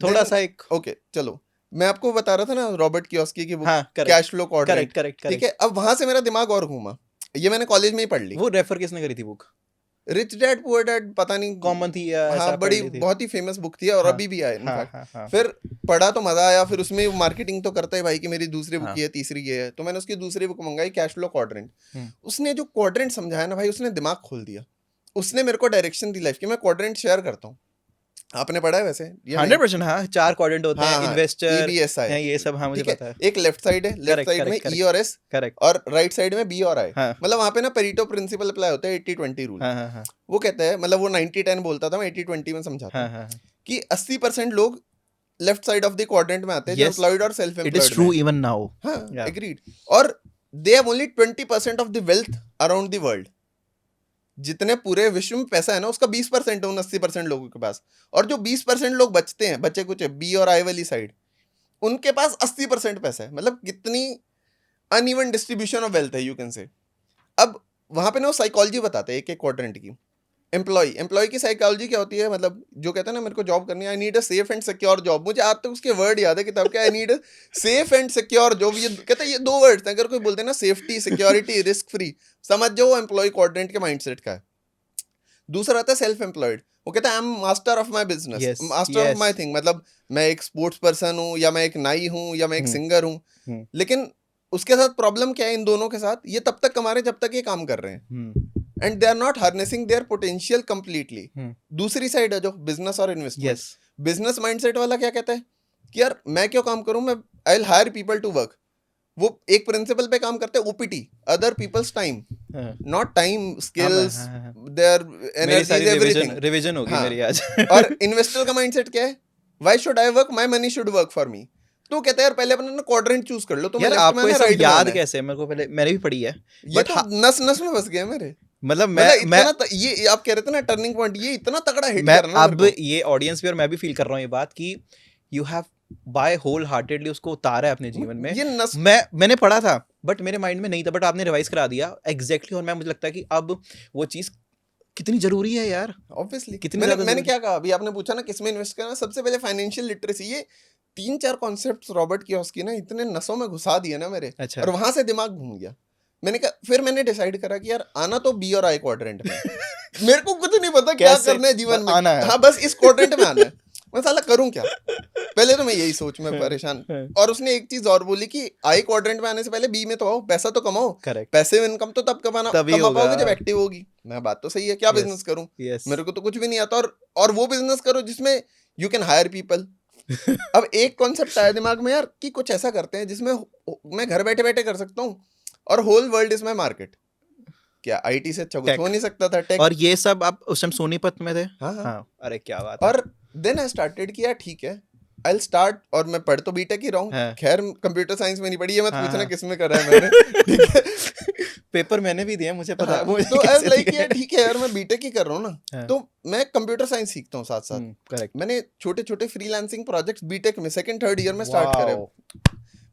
थोड़ा देन सा एक, ओके चलो, मैं आपको बता रहा था ना रॉबर्ट कियोस्की की बुक हाँ correct, cash flow quadrant, correct, correct, ठीक है। करेक्ट। अब वहां से मेरा दिमाग और घूमा, ये मैंने कॉलेज में ही पढ़ ली। वो रेफर किसने करी थी book? Rich Dad Poor dad पता नहीं, कॉमन थी या हाँ ऐसा पढ़ बड़ी ली थी? बहुत ही फेमस बुक थी और हाँ, अभी भी है हाँ, इनफैक्ट। हाँ, हाँ, फिर पढ़ा तो मजा आया, फिर उसमें मार्केटिंग तो करता है भाई कि मेरी दूसरी बुक हाँ, ये है, तीसरी ये है, तो मैंने उसकी दूसरी बुक मंगाई, कैश फ्लो क्वाड्रेंट। हम्म, उसने जो क्वाड्रेंट समझाया ना भाई, उसने दिमाग खोल दिया, उसने मेरे को डायरेक्शन दी लाइफ की। मैं क्वाड्रेंट शेयर करता हूँ, आपने पढ़ा है वैसे या नहीं? 100%। हाँ, 4 क्वाड्रेंट होते हैं, हाँ हाँ, इन्वेस्टर EBSI, हैं, ये सब, हाँ मुझे ठीक है। पता है। एक लेफ्ट साइड है, लेफ्ट करेक्ट, साइड में करेक्ट, E करेक्ट, और S, करेक्ट। और राइट साइड में B और I। हाँ, मतलब वहां पे ना पेरिटो प्रिंसिपल अप्लाई होता है, 80-20 रूल। हाँ, हाँ, हाँ, वो कहता है, मतलब वो 90-10 बोलता था, मैं 80-20 में समझाता हाँ, हूँ हाँ, हाँ। कि 80% लोग left side of the quadrant में आते हैं जो यस, एम्प्लॉयड और सेल्फ इट इज एम्प्लॉयड में ट्रू है। Even now. हाँ या एग्रीड। और they have only 20% of the wealth around the world. जितने पूरे विश्व में पैसा है ना, उसका 20% है उन 80% लोगों के पास। और जो 20% लोग बचते हैं, बचे कुछ बी और आई वाली साइड, उनके पास 80% पैसा है। मतलब कितनी अनइवन डिस्ट्रीब्यूशन ऑफ वेल्थ है, यू कैन से। अब वहां पे ना वो साइकोलॉजी बताते हैं एक एक क्वाड्रेंट की। एम्प्लॉय की साइकोलॉजी क्या होती है, मतलब जो कहता है ना मेरे को जॉब करनी है, I need a safe and secure job. मुझे आज तक उसके वर्ड याद है किताब के, I need safe and secure job. ये कहता है ये 2 वर्ड्स हैं, अगर कोई बोलते हैं ना सेफ्टी सिक्योरिटी रिस्क फ्री, समझ जाओ वो एम्प्लॉय क्वाड्रेंट के माइंडसेट का है। दूसरा आता है सेल्फ एम्प्लॉयड, वो कहता है I am master of my business, yes, master of yes. My thing. मतलब मैं एक स्पोर्ट्स पर्सन हूँ, या मैं एक नाई हूँ, या मैं एक हम्म, सिंगर हूँ। हम्म, लेकिन उसके साथ प्रॉब्लम क्या है इन दोनों के साथ, ये तब तक कमा रहे जब तक ये काम कर रहे हैं, hmm, and they are not harnessing their potential completely. Hmm, दूसरी साइड है जो बिजनेस और इन्वेस्टमेंट। यस, बिजनेस माइंडसेट वाला क्या कहता है कि यार मैं क्यों काम करूं, मैं I will hire people to work. वो एक प्रिंसिपल पे काम करते हैं, ओपीटी, अदर पीपल्स टाइम, हाँ, नॉट टाइम, हाँ, मैं, स्किल्स, हाँ, हाँ, हाँ। देयर मेरी एनर्जीज, सारी रिवीजन एवरीथिंग। रिवीजन होगी हाँ, मेरी आज। और इन्वेस्टर का माइंडसेट क्या है, why should I work, my money should work for me. तो कहता है यार पहले अपना क्वाड्रेंट चूज कर लो, तुम्हें यार लेफ्ट में आपको ये आना है, सब राइट में याद आना है। कैसे है? मेरे को पहले, मैंने भी पढ़ी है, ये बट तो नस नस में बस गया मेरे। मतलब मतलब मैं इतना ये आप कह रहे थे ना टर्निंग पॉइंट, ये इतना तगड़ा हिट मैं करना मेरे अब को। ये ऑडियंस भी और मैं भी फील कर रहा हूँ ये बात कि you have by whole heartedly उसको उतारा है अपने जीवन में। ये नस मैंने पढ़ा था बट मेरे माइंड में नहीं था, बट आपने रिवाइज करा दिया एग्जैक्टली। और मैं, मुझे लगता है कि अब वो चीज़ कितनी जरूरी है यार, ऑब्वियसली। कितनी मैंने ज्यादा मैंने जरूरी। क्या कहा, अभी आपने पूछा ना किसमें इन्वेस्ट करना, सबसे पहले फाइनेंशियल लिटरेसी। ये 3-4 कॉन्सेप्ट्स रॉबर्ट कियोस्की ने इतने नसों में घुसा दिए ना मेरे, अच्छा। और वहां से दिमाग घूम गया। मैंने कहा, फिर मैंने डिसाइड करा कि यार आना तो बी और आई क्वाड्रेंट में है। मेरे को कुछ नहीं पता क्या कैसे करना है जीवन में, आना है? हाँ बस इस क्वाड्रेंट में आना है। मैं साला करूं क्या, पहले तो मैं यही सोच में परेशान। और उसने एक चीज और बोली कि आई क्वाड्रेंट में आने से पहले बी में तो आओ, पैसा तो कमाओ। करेक्ट, पैसिव इनकम तो तब तभी कमा होगा। पाओगे जब एक्टिव होगी। मैं बात तो सही है, क्या बिजनेस करूं, यस। मेरे को तो कुछ भी नहीं आता। और वो बिजनेस करो जिसमें यू कैन हायर पीपल। अब एक कॉन्सेप्ट आया दिमाग में यार कि कुछ ऐसा करते हैं जिसमें मैं घर बैठे बैठे कर सकता हूँ, और whole world is my market. क्या IT से अच्छा कुछ Tech. हो नहीं सकता था, टेक। और ये सब आप उस टाइम सोनीपत में थे? हाँ हाँ। अरे क्या बात है। और देन आई स्टार्टेड किया ठीक है आई स्टार्ट, और मैं पढ़ तो बीटेक ही रहा हूँ, हाँ। खैर कंप्यूटर साइंस में नहीं पढ़ी, ये मत हाँ, पूछना हाँ। किसमें करा है मैंने, ठीक है। पेपर मैंने भी दिया, मुझे पता है। हाँ, मुझे तो आई कैसे लाइक दिया यार है। ठीक है यार मैं बीटेक ही कर रहा हूँ ना, हाँ। तो मैं कंप्यूटर साइंस सीखता हूँ साथ साथ। करेक्ट। मैंने छोटे छोटे फ्रीलांसिंग प्रोजेक्ट्स बीटेक में सेकंड थर्ड ईयर में स्टार्ट करे,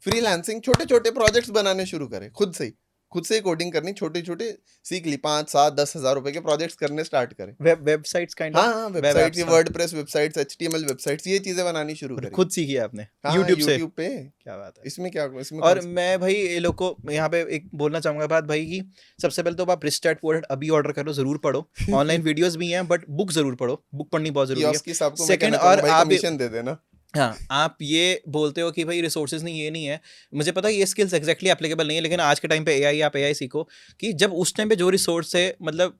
फ्रीलांसिंग छोटे छोटे प्रोजेक्ट्स बनाने शुरू करे, खुद से ही कोडिंग करनी, छोटे छोटे सीख ली, 5-7-10 हज़ार रुपए के प्रोजेक्ट्स करने स्टार्ट करे। वेबसाइट्स काइंड हाँ ऑफ, हाँ, वेब वेबसाइट्स, एप्स। ये वर्डप्रेस वेबसाइट्स, HTML वेबसाइट्स, ये चीजें बनानी शुरू और करी। खुद सीखी आपने हाँ यूट्यूब से? यूट्यूब पे। क्या बात है। इसमें क्या, इसमें और कौन सा? मैं भाई ये लोग को यहाँ पे एक बोलना चाहूंगा बात भाई की, सबसे पहले तो आप रिच डैड पुअर डैड अभी ऑर्डर करो, जरूर पढ़ो। ऑनलाइन वीडियोस भी हैं बट बुक जरूर पढ़ो, बुक पढ़नी बहुत जरूरी है। कियोस्क साहब को मैं सेकंड, कहना और चाहूंगा भाई आप कमीशन दे देना। हाँ, आप ये बोलते हो कि भाई रिसोर्सेज नहीं, ये नहीं है, मुझे पता है ये स्किल्स एग्जैक्टली एप्लीकेबल नहीं है, लेकिन आज के टाइम पे एआई, आप एआई सीखो कि जब उस टाइम पे जो रिसोर्स है मतलब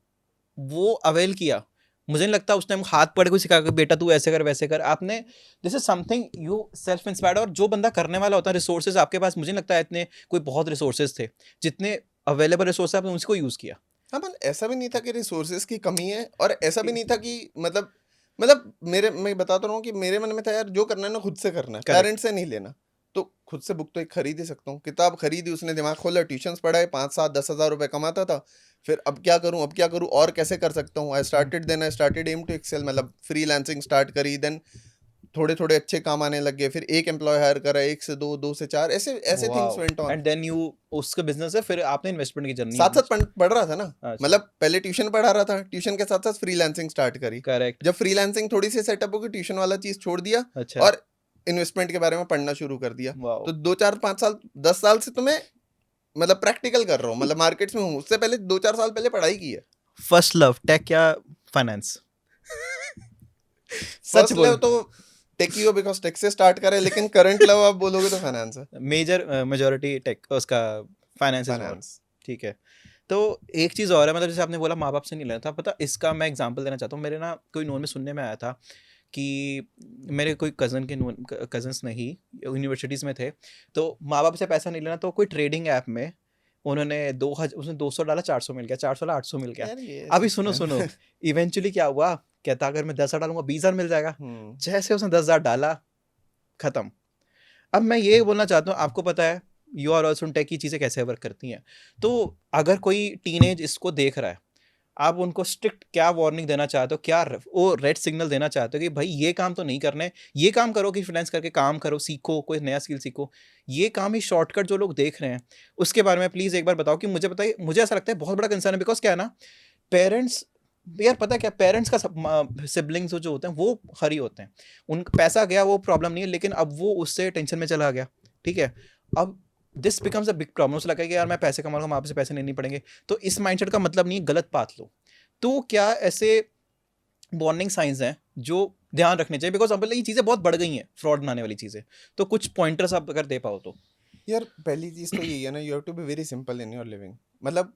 वो अवेल किया, मुझे नहीं लगता उस टाइम हाथ पड़ कोई सिखा के बेटा तू ऐसे कर वैसे कर, आपने this is something you self inspired. और जो बंदा करने वाला होता है, रिसोर्सेज आपके पास, मुझे नहीं लगता है इतने कोई बहुत रिसोर्सेज थे, जितने अवेलेबल रिसोर्स आपने उसको यूज किया। हाँ मतलब ऐसा भी नहीं था कि रिसोर्सेज की कमी है, और ऐसा भी नहीं था कि मतलब मेरे, मैं बताता रहा हूँ कि मेरे मन में था यार जो करना है ना खुद से करना है, पेरेंट्स से नहीं लेना। तो खुद से बुक तो एक खरीद ही सकता हूँ, किताब खरीदी, उसने दिमाग खोला, ट्यूशंस पढ़ाए, 5-7-10 हज़ार रुपए कमाता था। फिर अब क्या करूँ और कैसे कर सकता हूँ, I started aim to excel, मतलब फ्रीलांसिंग स्टार्ट करी, देन थोड़े थोड़े अच्छे काम आने लग गए, फिर एक एम्प्लॉय हायर करा, 1 से 2, 2 से 4, ऐसे ऐसे things went on. And then you, उसका बिजनेस है, फिर आपने इन्वेस्टमेंट की जर्नी साथ साथ पढ़ रहा था ना, अच्छा। मतलब पहले ट्यूशन पढ़ा रहा था, ट्यूशन के साथ साथ फ्रीलांसिंग स्टार्ट करी। करेक्ट। जब फ्रीलांसिंग थोड़ी सी सेटअप हो गई, ट्यूशन वाला चीज छोड़ दिया, अच्छा। और इन्वेस्टमेंट के बारे में पढ़ना शुरू कर दिया। वाओ। तो 2-4-5 साल 10 साल से तो मैं मतलब प्रैक्टिकल कर रहा हूँ, मतलब मार्केट्स में हूँ। उससे पहले 2-4 साल पहले पढ़ाई की है। फर्स्ट लव टेक या फाइनेंस? सच फर्स्ट बोल। लव तो टेक ही हो, बिकॉज टेक से स्टार्ट करे, लेकिन करंट लव आप बोलोगे तो फाइनेंस है। मेजॉरिटी टेक, उसका फाइनेंस इज मोर। ठीक है। तो एक चीज़ और है, मतलब जैसे आपने बोला माँ बाप से नहीं लेना था, पता इसका मैं एग्जांपल देना चाहता हूँ। मेरे ना कोई नोन में सुनने में आया था कि मेरे कोई कज़न्स नहीं यूनिवर्सिटीज़ में थे, तो माँ बाप से पैसा नहीं लेना, तो कोई ट्रेडिंग ऐप में उन्होंने उसने 200 डाला, 400 मिल गया, 400 डाला, 800 मिल गया। अभी सुनो इवेंचुअली क्या हुआ, कहता अगर मैं 10,000 डालूंगा 20,000 मिल जाएगा। जैसे उसने 10,000 डाला, खत्म। अब मैं ये बोलना चाहता हूँ, आपको पता है यू आर ऑल्सो टेक की चीज़ें कैसे वर्क करती हैं, तो अगर कोई टीनेज इसको देख रहा है, आप उनको स्ट्रिक्ट क्या वार्निंग देना चाहते हो, क्या वो रेड सिग्नल देना चाहते हो कि भाई ये काम तो नहीं करने, ये काम करो कि फ्रीलांस करके काम करो, सीखो, कोई नया स्किल सीखो, ये काम ही शॉर्टकट जो लोग देख रहे हैं उसके बारे में प्लीज़ एक बार बताओ। कि मुझे बताइए, मुझे ऐसा लगता है बहुत बड़ा कंसर्न है, बिकॉज क्या है ना, पेरेंट्स, यार पता क्या, पेरेंट्स का सिबलिंग्स जो होते हैं वो हरी होते हैं, उनका पैसा गया वो प्रॉब्लम नहीं है, लेकिन अब वो उससे टेंशन में चला गया, ठीक है। अब this becomes a big problem, उसे लगा कि यार मैं पैसे कमाऊंगा, वहाँ से पैसे नहीं पड़ेंगे, तो इस माइंडसेट का मतलब नहीं गलत पाथ लो। तो क्या ऐसे वार्निंग साइंस हैं जो ध्यान रखने चाहिए, बिकॉज अब ये चीज़ें बहुत बढ़ गई हैं, फ्रॉड बनाने वाली चीज़ें, तो कुछ पॉइंटर्स आप अगर दे पाओ तो। यार पहली चीज तो यही है ना, you have to be very simple in your living. मतलब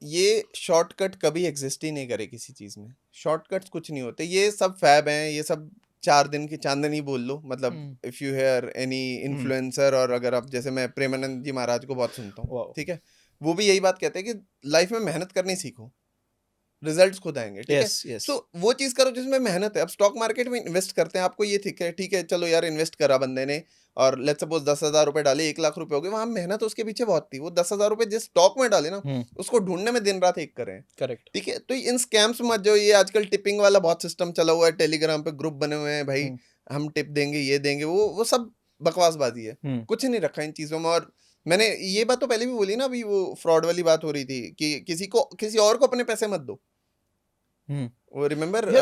ये शॉर्टकट कभी एग्जिस्ट ही नहीं करे किसी चीज में, शॉर्टकट्स कुछ नहीं होते, ये सब फैब हैं, ये सब 4 दिन की चांदनी बोल लो। मतलब if you hear any influencer, और अगर आप, जैसे मैं प्रेमानंद जी महाराज को बहुत सुनता हूँ, ठीक है, वो भी यही बात कहते हैं कि लाइफ में मेहनत करनी सीखो, रिजल्ट्स खुद आएंगे, ठीक है। सो वो चीज करो जिसमें मेहनत है। अब स्टॉक मार्केट में इन्वेस्ट करते हैं, आपको ये ठीक है चलो यार इन्वेस्ट करा बंदे ने, और लेट्स सपोज 10,000 रुपए डाले, 1 लाख रुपए हो गए, वहां मेहनत उसके पीछे बहुत थी। वो 10,000 रुपए जिस स्टॉक में डाले ना, उसको ढूंढने में दिन रात एक करें। करेक्ट। ठीक है, तो इन स्कैम्स मत जो, ये आजकल टिपिंग वाला बहुत सिस्टम चला हुआ है, टेलीग्राम पे ग्रुप बने हुए हैं भाई, हम टिप देंगे, ये देंगे, वो सब बकवासबाजी है, कुछ नहीं रखा इन चीजों में। और मैंने ये बात तो पहले भी बोली ना, अभी वो फ्रॉड वाली बात हो रही थी कि किसी और को अपने पैसे मत दो। वो रिमेंबर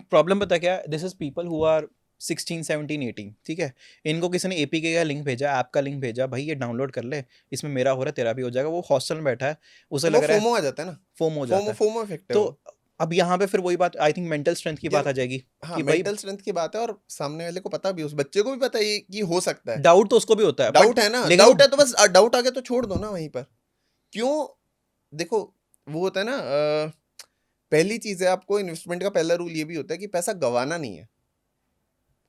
प्रॉब्लम पता क्या है, this is people who are 16, 17, 18, ठीक है, इनको किसी ने एपीके का लिंक भेजा, ऐप का लिंक भेजा, भाई ये डाउनलोड कर ले, इसमें मेरा हो रहा है तेरा भी हो जाएगा, वो हॉस्टल में बैठा है, उसे लग रहा है फोमो आ जाता है ना, फोमो हो जाता है, फोमो इफेक्ट है। तो अब यहाँ पे फिर वही बात, आई थिंक मेंटल स्ट्रेंथ की बात आ जाएगी। हाँ, कि मेंटल स्ट्रेंथ की बात है, और सामने वाले को पता भी, उस बच्चे को भी पता है कि हो सकता है, डाउट तो उसको भी होता है, डाउट है ना, डाउट है तो बस डाउट आ गया तो छोड़ दो ना वहीं पर। क्यों, देखो वो होता है ना, पहली चीज है, आपको इन्वेस्टमेंट का पहला रूल ये भी होता है कि पैसा गंवाना नहीं है,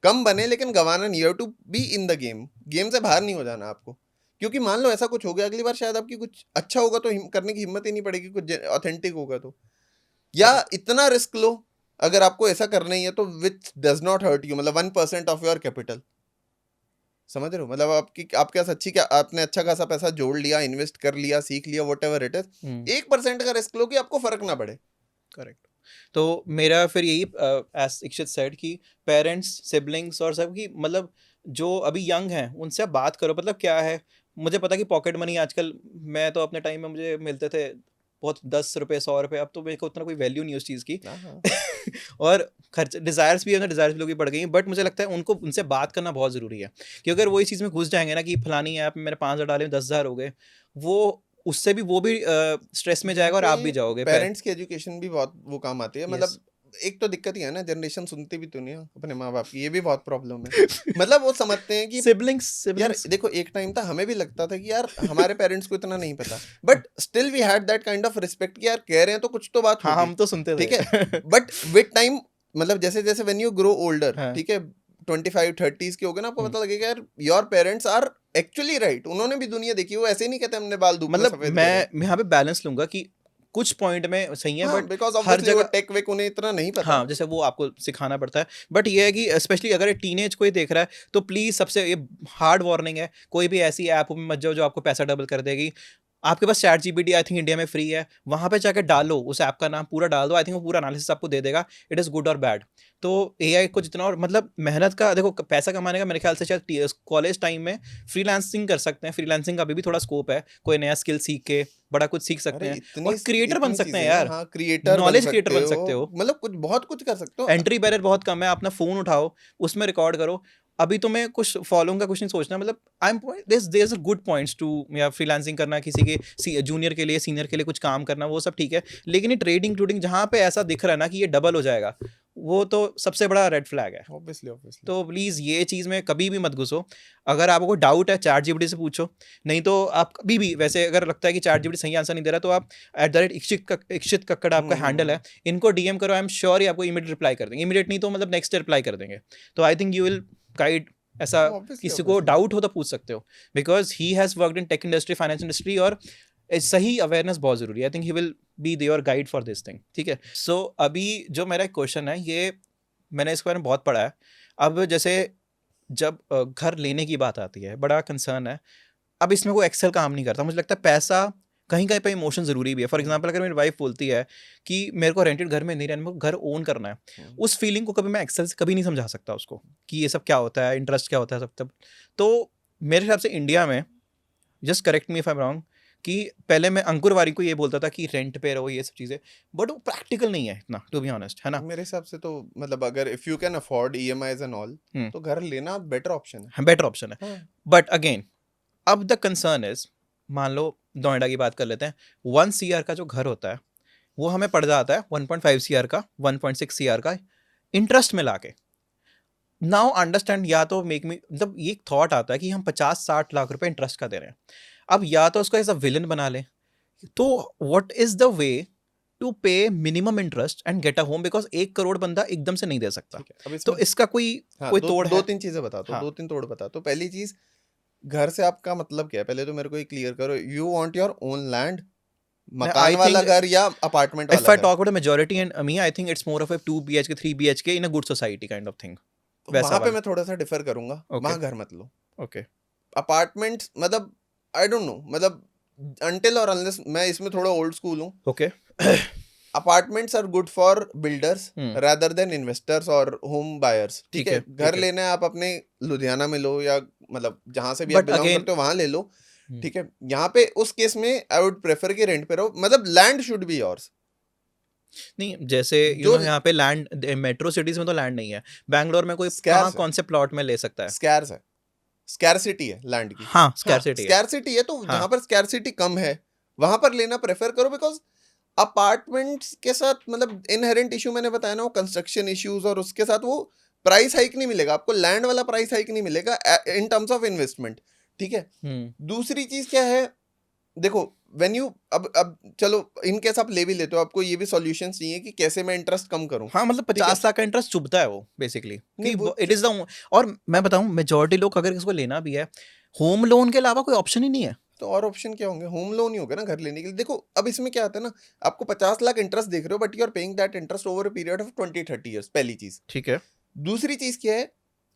कम बने लेकिन गंवाना नहीं है, to be in the game, game से बाहर नहीं हो जाना आपको। क्योंकि मान लो ऐसा कुछ हो गया, अगली बार शायद आपकी कुछ अच्छा होगा तो करने की हिम्मत ही नहीं पड़ेगी, कुछ ऑथेंटिक होगा तो। या इतना रिस्क लो अगर आपको ऐसा करना ही है तो which does not hurt you, मतलब 1% ऑफ योर कैपिटल, समझ रहे हो? मतलब आपके पास अच्छी, क्या आपने अच्छा खासा पैसा जोड़ लिया, इन्वेस्ट कर लिया, सीख लिया, व्हाटएवर इट इज, 1% का रिस्क लो कि आपको फर्क ना पड़े। करेक्ट। तो मेरा फिर यही एज इक्षित सेड कि पेरेंट्स, सिबलिंग्स और सब की, मतलब जो अभी यंग हैं उनसे आप बात करो, मतलब क्या है, मुझे पता कि पॉकेट मनी आजकल, मैं तो अपने टाइम में मुझे मिलते थे बहुत 10 रुपये 100 रुपये, अब तो मेरे को उतना कोई वैल्यू नहीं उस चीज़ की और खर्च डिज़ायर्स भी है, डिज़ायर्स भी लोग की बढ़ गई हैं, बट मुझे लगता है उनको उनसे बात करना बहुत ज़रूरी है, कि अगर वो इस चीज़ में घुस जाएंगे ना कि फलानी ऐप में मैंने 5,000 डाले 10,000 हो गए, वो उससे भी वो भी स्ट्रेस में जाएगा और आप भी जाओगे। पेरेंट्स की एजुकेशन भी बहुत वो काम आती है, Yes. मतलब एक तो दिक्कत ही है ना, जनरेशन सुनती भी तो नहीं है अपने माँ बाप की, ये भी बहुत प्रॉब्लम है। मतलब वो समझते हैं कि यार देखो, एक टाइम था हमें भी लगता था कि यार हमारे पेरेंट्स को इतना नहीं पता, but still we had that kind of respect कि यार कह रहे हैं तो कुछ तो बात हाँ, होगी, हम तो सुनते थे, ठीक है। बट विद टाइम, मतलब जैसे जैसे व्हेन यू ग्रो ओल्डर, ठीक है, 25-30s के हो गए ना, आपको पता लगेगा यार your parents are actually right, उन्होंने भी दुनिया देखी, वो ऐसे नहीं कहते हमने बाल धूप में मतलब सफेद मैं यहाँ पे बैलेंस लूंगा कि कुछ पॉइंट में सही है, बट बिकॉज हर ऑब्वियसली वो जगह टेक वेक उन्हें इतना नहीं पता। हाँ, जैसे वो आपको सिखाना पड़ता है, बट ये है कि स्पेशली अगर टीनेज कोई देख रहा है तो प्लीज, सबसे ये हार्ड वार्निंग है, कोई भी ऐसी ऐप में मत जाओ जो आपको पैसा डबल कर देगी। आपके पास ChatGPT I think India में फ्री है, वहां पे जाकर डालो, उस ऐप का नाम पूरा डाल दो, आई थिंक वो पूरा एनालिसिस आपको दे देगा, इट इज गुड और बैड। तो एआई को जितना, और मतलब मेहनत का देखो, पैसा कमाने का मेरे ख्याल से शायद कॉलेज टाइम में फ्रीलांसिंग कर सकते हैं, फ्रीलांसिंग का अभी भी थोड़ा स्कोप है, कोई नया स्किल सीख के बड़ा कुछ सीख सकते हैं और क्रिएटर बन सकते हैं यार, हाँ, क्रिएटर नॉलेज क्रिएटर बन सकते हो, मतलब कुछ बहुत कुछ कर सकते हो। एंट्री बैरियर बहुत कम है, अपना फोन उठाओ, उसमें रिकॉर्ड करो। अभी तो मैं कुछ फॉलोइंग का कुछ नहीं सोचना, मतलब I am there is a good points to, या फ्रीलांसिंग करना, किसी के जूनियर के लिए, सीनियर के लिए कुछ काम करना, वो सब ठीक है, लेकिन ये ट्रेडिंग ट्रूडिंग जहाँ पे ऐसा दिख रहा है ना कि ये डबल हो जाएगा, वो तो सबसे बड़ा रेड फ्लैग है। ऑब्वियसली तो प्लीज़ ये चीज़ में कभी भी मत घुसो। अगर आपको कोई डाउट है चैट जीपीटी से पूछो, नहीं तो आप कभी भी, वैसे अगर लगता है कि चैट जीपीटी सही आंसर नहीं दे रहा, तो आप @इक्षित कक्कड़ आपका हैंडल है, इनको डीएम करो, आई एम श्योर ही आपको इमीडिएट रिप्लाई कर देंगे, इमीडिएट नहीं तो मतलब नेक्स्ट रिप्लाई कर देंगे। तो I think you will guide, ऐसा किसी को डाउट हो तो पूछ सकते हो, because he has worked in tech industry, finance industry, और सही अवेयरनेस बहुत जरूरी है। I think he will be there guide for this thing, ठीक है। सो अभी जो मेरा एक क्वेश्चन है, ये मैंने इसके बारे में बहुत पढ़ा है। अब जैसे जब घर लेने की बात आती है, बड़ा कंसर्न है, अब इसमें कोई एक्सेल काम नहीं करता, मुझे लगता है पैसा कहीं कहीं पे इमोशन ज़रूरी भी है। फॉर एग्जांपल अगर मेरी वाइफ बोलती है कि मेरे को रेंटेड घर में नहीं रहना, मेरे को घर ओन करना है, उस फीलिंग को कभी मैं एक्सेल से कभी नहीं समझा सकता उसको कि ये सब क्या होता है, इंटरेस्ट क्या होता है, सब तब। तो मेरे हिसाब से इंडिया में, just correct me if I am wrong, कि पहले मैं अंकुर वारी को ये बोलता था कि रेंट पे रहो, ये सब चीज़ें, बट वो प्रैक्टिकल नहीं है इतना, टू बी ऑनेस्ट, है ना। मेरे हिसाब से तो मतलब अगर if you can afford EMIs and all, तो घर लेना बेटर ऑप्शन है, बेटर ऑप्शन है। बट अगेन, अब द कंसर्न इज, मान लो नोएडा की बात कर लेते हैं, 1 CR का जो घर होता है वो हमें पड़ जाता है 1.5 CR का, 1.6 CR का इंटरेस्ट में लाके। नाउ अंडरस्टैंड, या तो मेक मी, मतलब ये थॉट आता है कि हम 50-60 लाख रुपए इंटरेस्ट का दे रहे हैं, अब या तो उसको एज अ विलन बना ले, तो what is the way to pay minimum interest and get a home, because 1 crore बंदा एकदम से नहीं दे सकता। तो इसका कोई तोड़ है? दो तीन चीजें बता दो, 2-3 तोड़ बता। तो पहली चीज, घर से आपका मतलब क्या है, पहले तो मेरे को ये क्लियर करो, you want your own land, मकान वाला घर या अपार्टमेंट वाला घर? If I talk about the majority and me, I think it's more of a 2 BHK 3 BHK in a good society kind of thing. वहां पे मैं थोड़ा सा डिफर करूंगा, वहां घर मत लो। ओके, अपार्टमेंट मतलब आई डोंट नो, मतलब अनटिल और अनलेस, मैं इसमें थोड़ा ओल्ड स्कूल हूँ। Okay, apartments are good for builders rather than investors और होम बायर्स, ठीक है। घर लेना है आप अपने लुधियाना में लो, या मतलब जहां से भी आप बिलोंग करते हो वहां ले लो, ठीक है। यहाँ पे उस केस में आई वुड प्रेफर कि रेंट पे रहो, मतलब लैंड शुड बी योर्स। नहीं, जैसे जो यहाँ पे लैंड, मेट्रो सिटीज में तो लैंड नहीं है, बैंगलोर में कोई कहाँ कौन से प्लॉट में ले सकता है? स्कैर्स है, स्कैरसिटी है लैंड की। हाँ, स्कैरसिटी है, तो जहां पर स्कैरसिटी कम है वहां पर लेना प्रेफर करो, बिकॉज अपार्टमेंट्स के साथ मतलब इनहेरेंट इशू मैंने बताया ना, वो कंस्ट्रक्शन इश्यूज, और उसके साथ वो प्राइस हाइक नहीं मिलेगा आपको, लैंड वाला प्राइस हाइक नहीं मिलेगा इन टर्म्स ऑफ इन्वेस्टमेंट, ठीक है। दूसरी चीज क्या है, देखो व्हेन यू अब चलो इन केस आप ले भी लेते हो, आपको ये भी सॉल्यूशंस चाहिए कि कैसे मैं इंटरेस्ट कम करूं। हाँ, मतलब 50 लाख का इंटरेस्ट चुभता है वो बेसिकली, इट इज द, और मैं बताऊं मेजॉरिटी लोग अगर इसको लेना भी है, होम लोन के अलावा कोई ऑप्शन ही नहीं है। तो और ऑप्शन क्या होंगे? होम लोन ही होगा ना घर लेने के लिए। देखो अब इसमें क्या आता है ना, आपको 50 लाख इंटरेस्ट देख रहे हो, but you are paying that interest over a period of 20-30 years, पहली चीज। ठीक है। दूसरी चीज क्या है,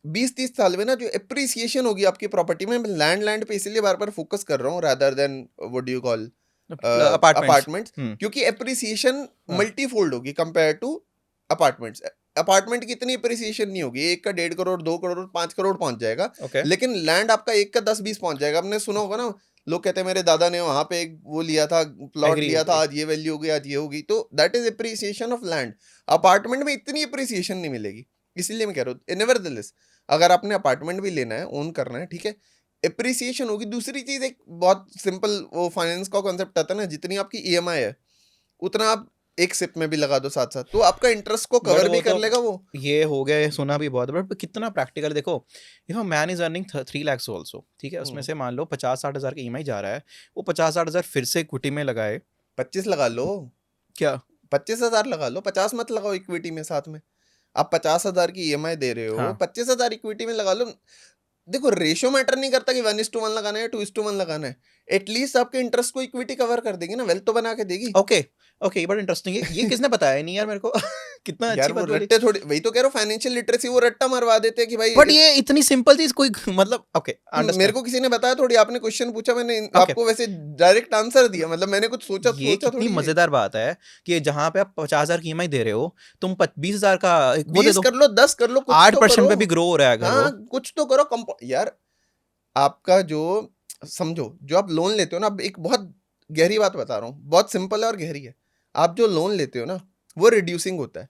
20-30 साल में ना जो एप्रिसिएशन होगी आपकी प्रॉपर्टी में, लैंड पे इसलिए बार बार फोकस कर रहा हूँ rather than what do you call apartments, क्योंकि एप्रिसिएशन मल्टीफोल्ड होगी कंपेयर टू अपार्टमेंट्स। अपार्टमेंट की इतनी एप्रिसिएशन नहीं होगी, 1 का 1.5 करोड़ 2 करोड़ 5 करोड़ पहुंच जाएगा, लेकिन लैंड आपका 1 का 10-20 पहुंच जाएगा। आपने सुना होगा ना, लोग कहते हैं मेरे दादा ने वहां पे एक वो लिया था, प्लॉट लिया था, आज ये वैल्यू होगी, आज ये होगी, तो that is appreciation of land. Apartment में इतनी एप्रिसिएशन नहीं मिलेगी, इसीलिए मैं कह रहा हूँ नेवरदलेस अगर आपने अपार्टमेंट भी लेना है, ओन करना है, ठीक है, एप्रिसिएशन होगी। दूसरी चीज, एक बहुत सिंपल वो फाइनेंस का कॉन्सेप्ट आता है ना, जितनी आपकी ईएमआई है उतना आप एक सिप में भी लगा दो साथ साथ, तो आपका इंटरेस्ट को कवर भी कर लेगा वो। ये हो गया, ये सुना भी बहुत, बट कितना प्रैक्टिकल। देखो if a man is earning 3 lakhs also, ठीक है, उसमें से मान लो 50-60 हज़ार का ईएमआई जा रहा है, वो 50-60 हज़ार फिर से इक्विटी में लगाए। 25 लगा लो। क्या 25,000 लगा लो, 50 मत लगाओ इक्विटी में साथ में। आप 50,000 की ईएमआई दे रहे हो, 25,000 इक्विटी में लगा लो। देखो रेशियो मैटर नहीं करता कि 1:1 लगाना है, 2:1 लगाना है, एटलीस्ट आपके इंटरेस्ट को इक्विटी कवर कर देगी ना, वेल्थ तो बना के देगी। ओके ओके, बट इंटरेस्टिंग है ये। किसने बताया नहीं यार मेरे को? कितना अच्छी बात बोली। रट्टे थोड़ी, वही तो कह रहा हूँ, फाइनेंशियल लिटरेसी वो रट्टा मरवा देते हैं कि भाई, बट ये इतनी सिंपल चीज कोई मतलब ओके मेरे को किसी ने बताया थोड़ी, आपने क्वेश्चन पूछा, मैंने आपको वैसे डायरेक्ट आंसर दिया, मतलब मैंने कुछ सोचा ये कितनी मजेदार बात है कि जहां पे आप 50,000 की ईएमआई दे रहे हो, तुम 20,000 का वो दे दो, कर लो, 10 कर लो, 8% पे भी ग्रो हो रहा है घर। हाँ कुछ तो करो यार। आपका जो समझो, जो आप लोन लेते हो ना, अब एक बहुत गहरी बात बता रहा हूँ, बहुत सिंपल है और गहरी है। आप जो लोन लेते हो ना, वो रिड्यूसिंग होता है।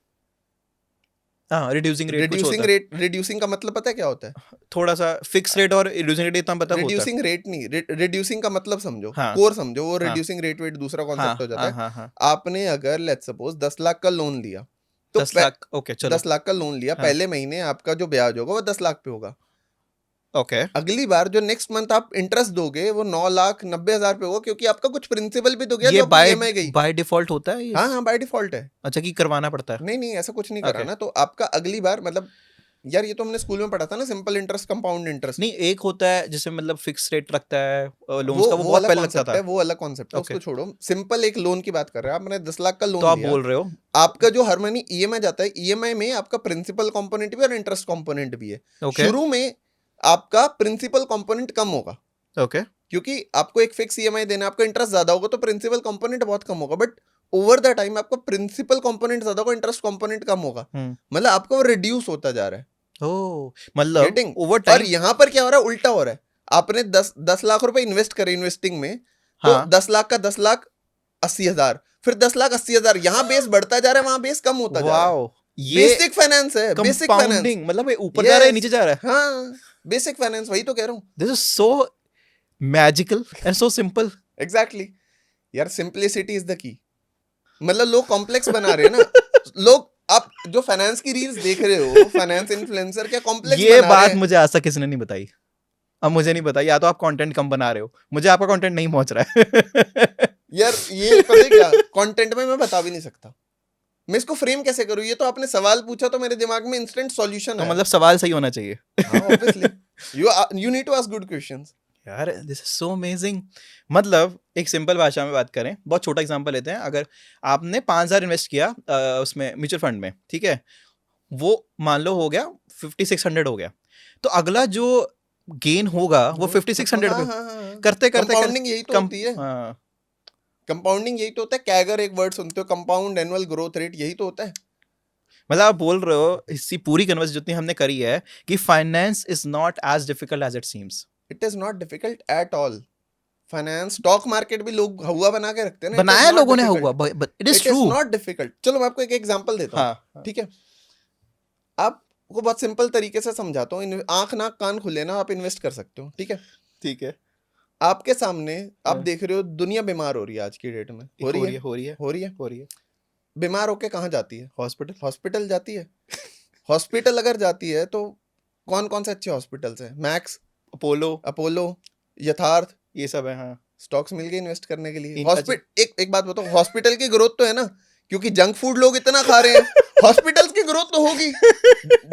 हाँ, रिड्यूसिंग रिड्यूसिंग का मतलब पता है क्या होता है? थोड़ा सा फिक्स रेट और रिड्यूसिंग रेट इतना पता होता है। रिड्यूसिंग रेट नहीं, रिड्यूसिंग का मतलब समझो, कोर समझो, वो रिड्यूसिंग रेट वेट दूसरा कॉन्सेप्ट हो जाता है। आपने अगर लेट्स सपोज 10 लाख का लोन लिया, तो 10 लाख, ओके चलो 10 लाख का लोन लिया, पहले महीने आपका जो ब्याज होगा वो 10 लाख पे होगा। ओके अगली बार जो नेक्स्ट मंथ आप इंटरेस्ट दोगे वो 9,90,000 पे होगा, क्योंकि आपका कुछ प्रिंसिपल भी तो गया, जो ईएमआई गई। बाय डिफॉल्ट होता है ये? हाँ बाय डिफॉल्ट है। अच्छा, कि करवाना पड़ता है? नहीं ऐसा कुछ नहीं कराना। तो आपका अगली बार, मतलब यार ये तो हमने स्कूल में पढ़ा था ना, सिंपल इंटरेस्ट, कंपाउंड इंटरेस्ट। नहीं, एक होता है जिसमें मतलब फिक्स रेट रखता है लोन्स का, वो बहुत पहले लगता था। वो अलग कॉन्सेप्ट है, उसको छोड़ो। सिंपल एक लोन की बात कर रहे हैं, आपने 10 लाख का लोन तो आप लिया, बोल रहे हो आपका जो हर महीने ईएमआई जाता है, ईएमआई में आपका प्रिंसिपल कंपोनेंट भी और इंटरेस्ट कंपोनेंट भी है। शुरू में आपका प्रिंसिपल कंपोनेंट कम होगा, ओके, क्योंकि आपको एक फिक्स ईएमआई देना, आपका इंटरेस्ट ज्यादा होगा, तो प्रिंसिपल कंपोनेंट बहुत कम होगा। बट ओवर द टाइम आपका प्रिंसिपल कंपोनेंट ज्यादा होगा, इंटरेस्ट कंपोनेंट कम होगा, मतलब आपका वो रिड्यूस होता जा रहा है। मतलब ओवर टाइम। और यहाँ पर क्या हो रहा है, उल्टा हो रहा है। आपने 10 लाख रुपए इन्वेस्ट करे इन्वेस्टिंग में, तो 10 लाख का 10,80,000, फिर 10,80,000, यहाँ बेस बढ़ता जा रहा है, वहां बेस कम होता जा रहा है। ये बेसिक फाइनेंस है, बेसिक फाइनेंस, मतलब ऊपर जा रहा है नीचे जा रहा है। हाँ बेसिक फाइनेंस, वही तो कह रहा हूँ। This is so magical and so simple. Exactly यार, सिंपलिसिटी इज द की। मतलब लोग कॉम्प्लेक्स बना रहे हैं ना, लोग आप जो फाइनेंस की रील्स देख रहे हो, फाइनेंस इन्फ्लुएंसर क्या कॉम्प्लेक्स ये बात मुझे आज तक किसी ने नहीं बताई। अब मुझे नहीं पता, या तो आप कंटेंट कम बना रहे हो, मुझे आपका कंटेंट नहीं पहुंच रहा है। यार ये पता है क्या, कंटेंट में मैं बता भी नहीं सकता, मैं इसको फ्रेम कैसे करूं। ये तो आपने सवाल पूछा तो मेरे दिमाग में इंस्टेंट सॉल्यूशन है। मतलब सवाल सही होना चाहिए। हाँ obviously, you need to ask good questions. यार दिस इज सो अमेजिंग। मतलब एक सिंपल भाषा में बात करें, बहुत छोटा एग्जांपल लेते हैं। अगर आपने 5,000 इन्वेस्ट किया उसमें म्यूचुअल फंड में, ठीक है, वो मान लो हो गया 5,600 हो गया, तो अगला जो गेन होगा वो 5,600 पे करते करते कंपाउंडिंग यही तो होती है। कंपाउंडिंग यही तो होता है। कैगर एक वर्ड सुनते हो, कंपाउंड एनुअल ग्रोथ रेट, यही तो होता है। मतलब आप बोल रहे हो इसी पूरी कन्वर्सेशन जितनी हमने करी है कि finance is not as difficult as it seems. It is not difficult at all. Finance, stock market भी लोग हुआ बना के रखते हैं ना, बनाया लोगों ने हुआ, but it is true, not difficult. चलो मैं आपको एक एग्जांपल देता हूँ, ठीक है, आपको बहुत सिंपल तरीके से समझाता हूँ। आंख नाक कान खुले ना, आप इन्वेस्ट कर सकते हो, ठीक है। ठीक है, आपके सामने आप देख रहे हो दुनिया बीमार हो रही है आज की डेट में, हो रही है। बीमार होके कहाँ जाती है? हॉस्पिटल जाती है। हॉस्पिटल अगर जाती है तो कौन कौन से अच्छे हॉस्पिटल्स हैं? मैक्स, अपोलो, यथार्थ, ये सब है। हाँ, स्टॉक्स मिल गए इन्वेस्ट करने के लिए। एक बात बताओ, हॉस्पिटल की ग्रोथ तो है ना क्योंकि जंक फूड लोग इतना खा रहे हैं, हॉस्पिटल्स की ग्रोथ तो होगी।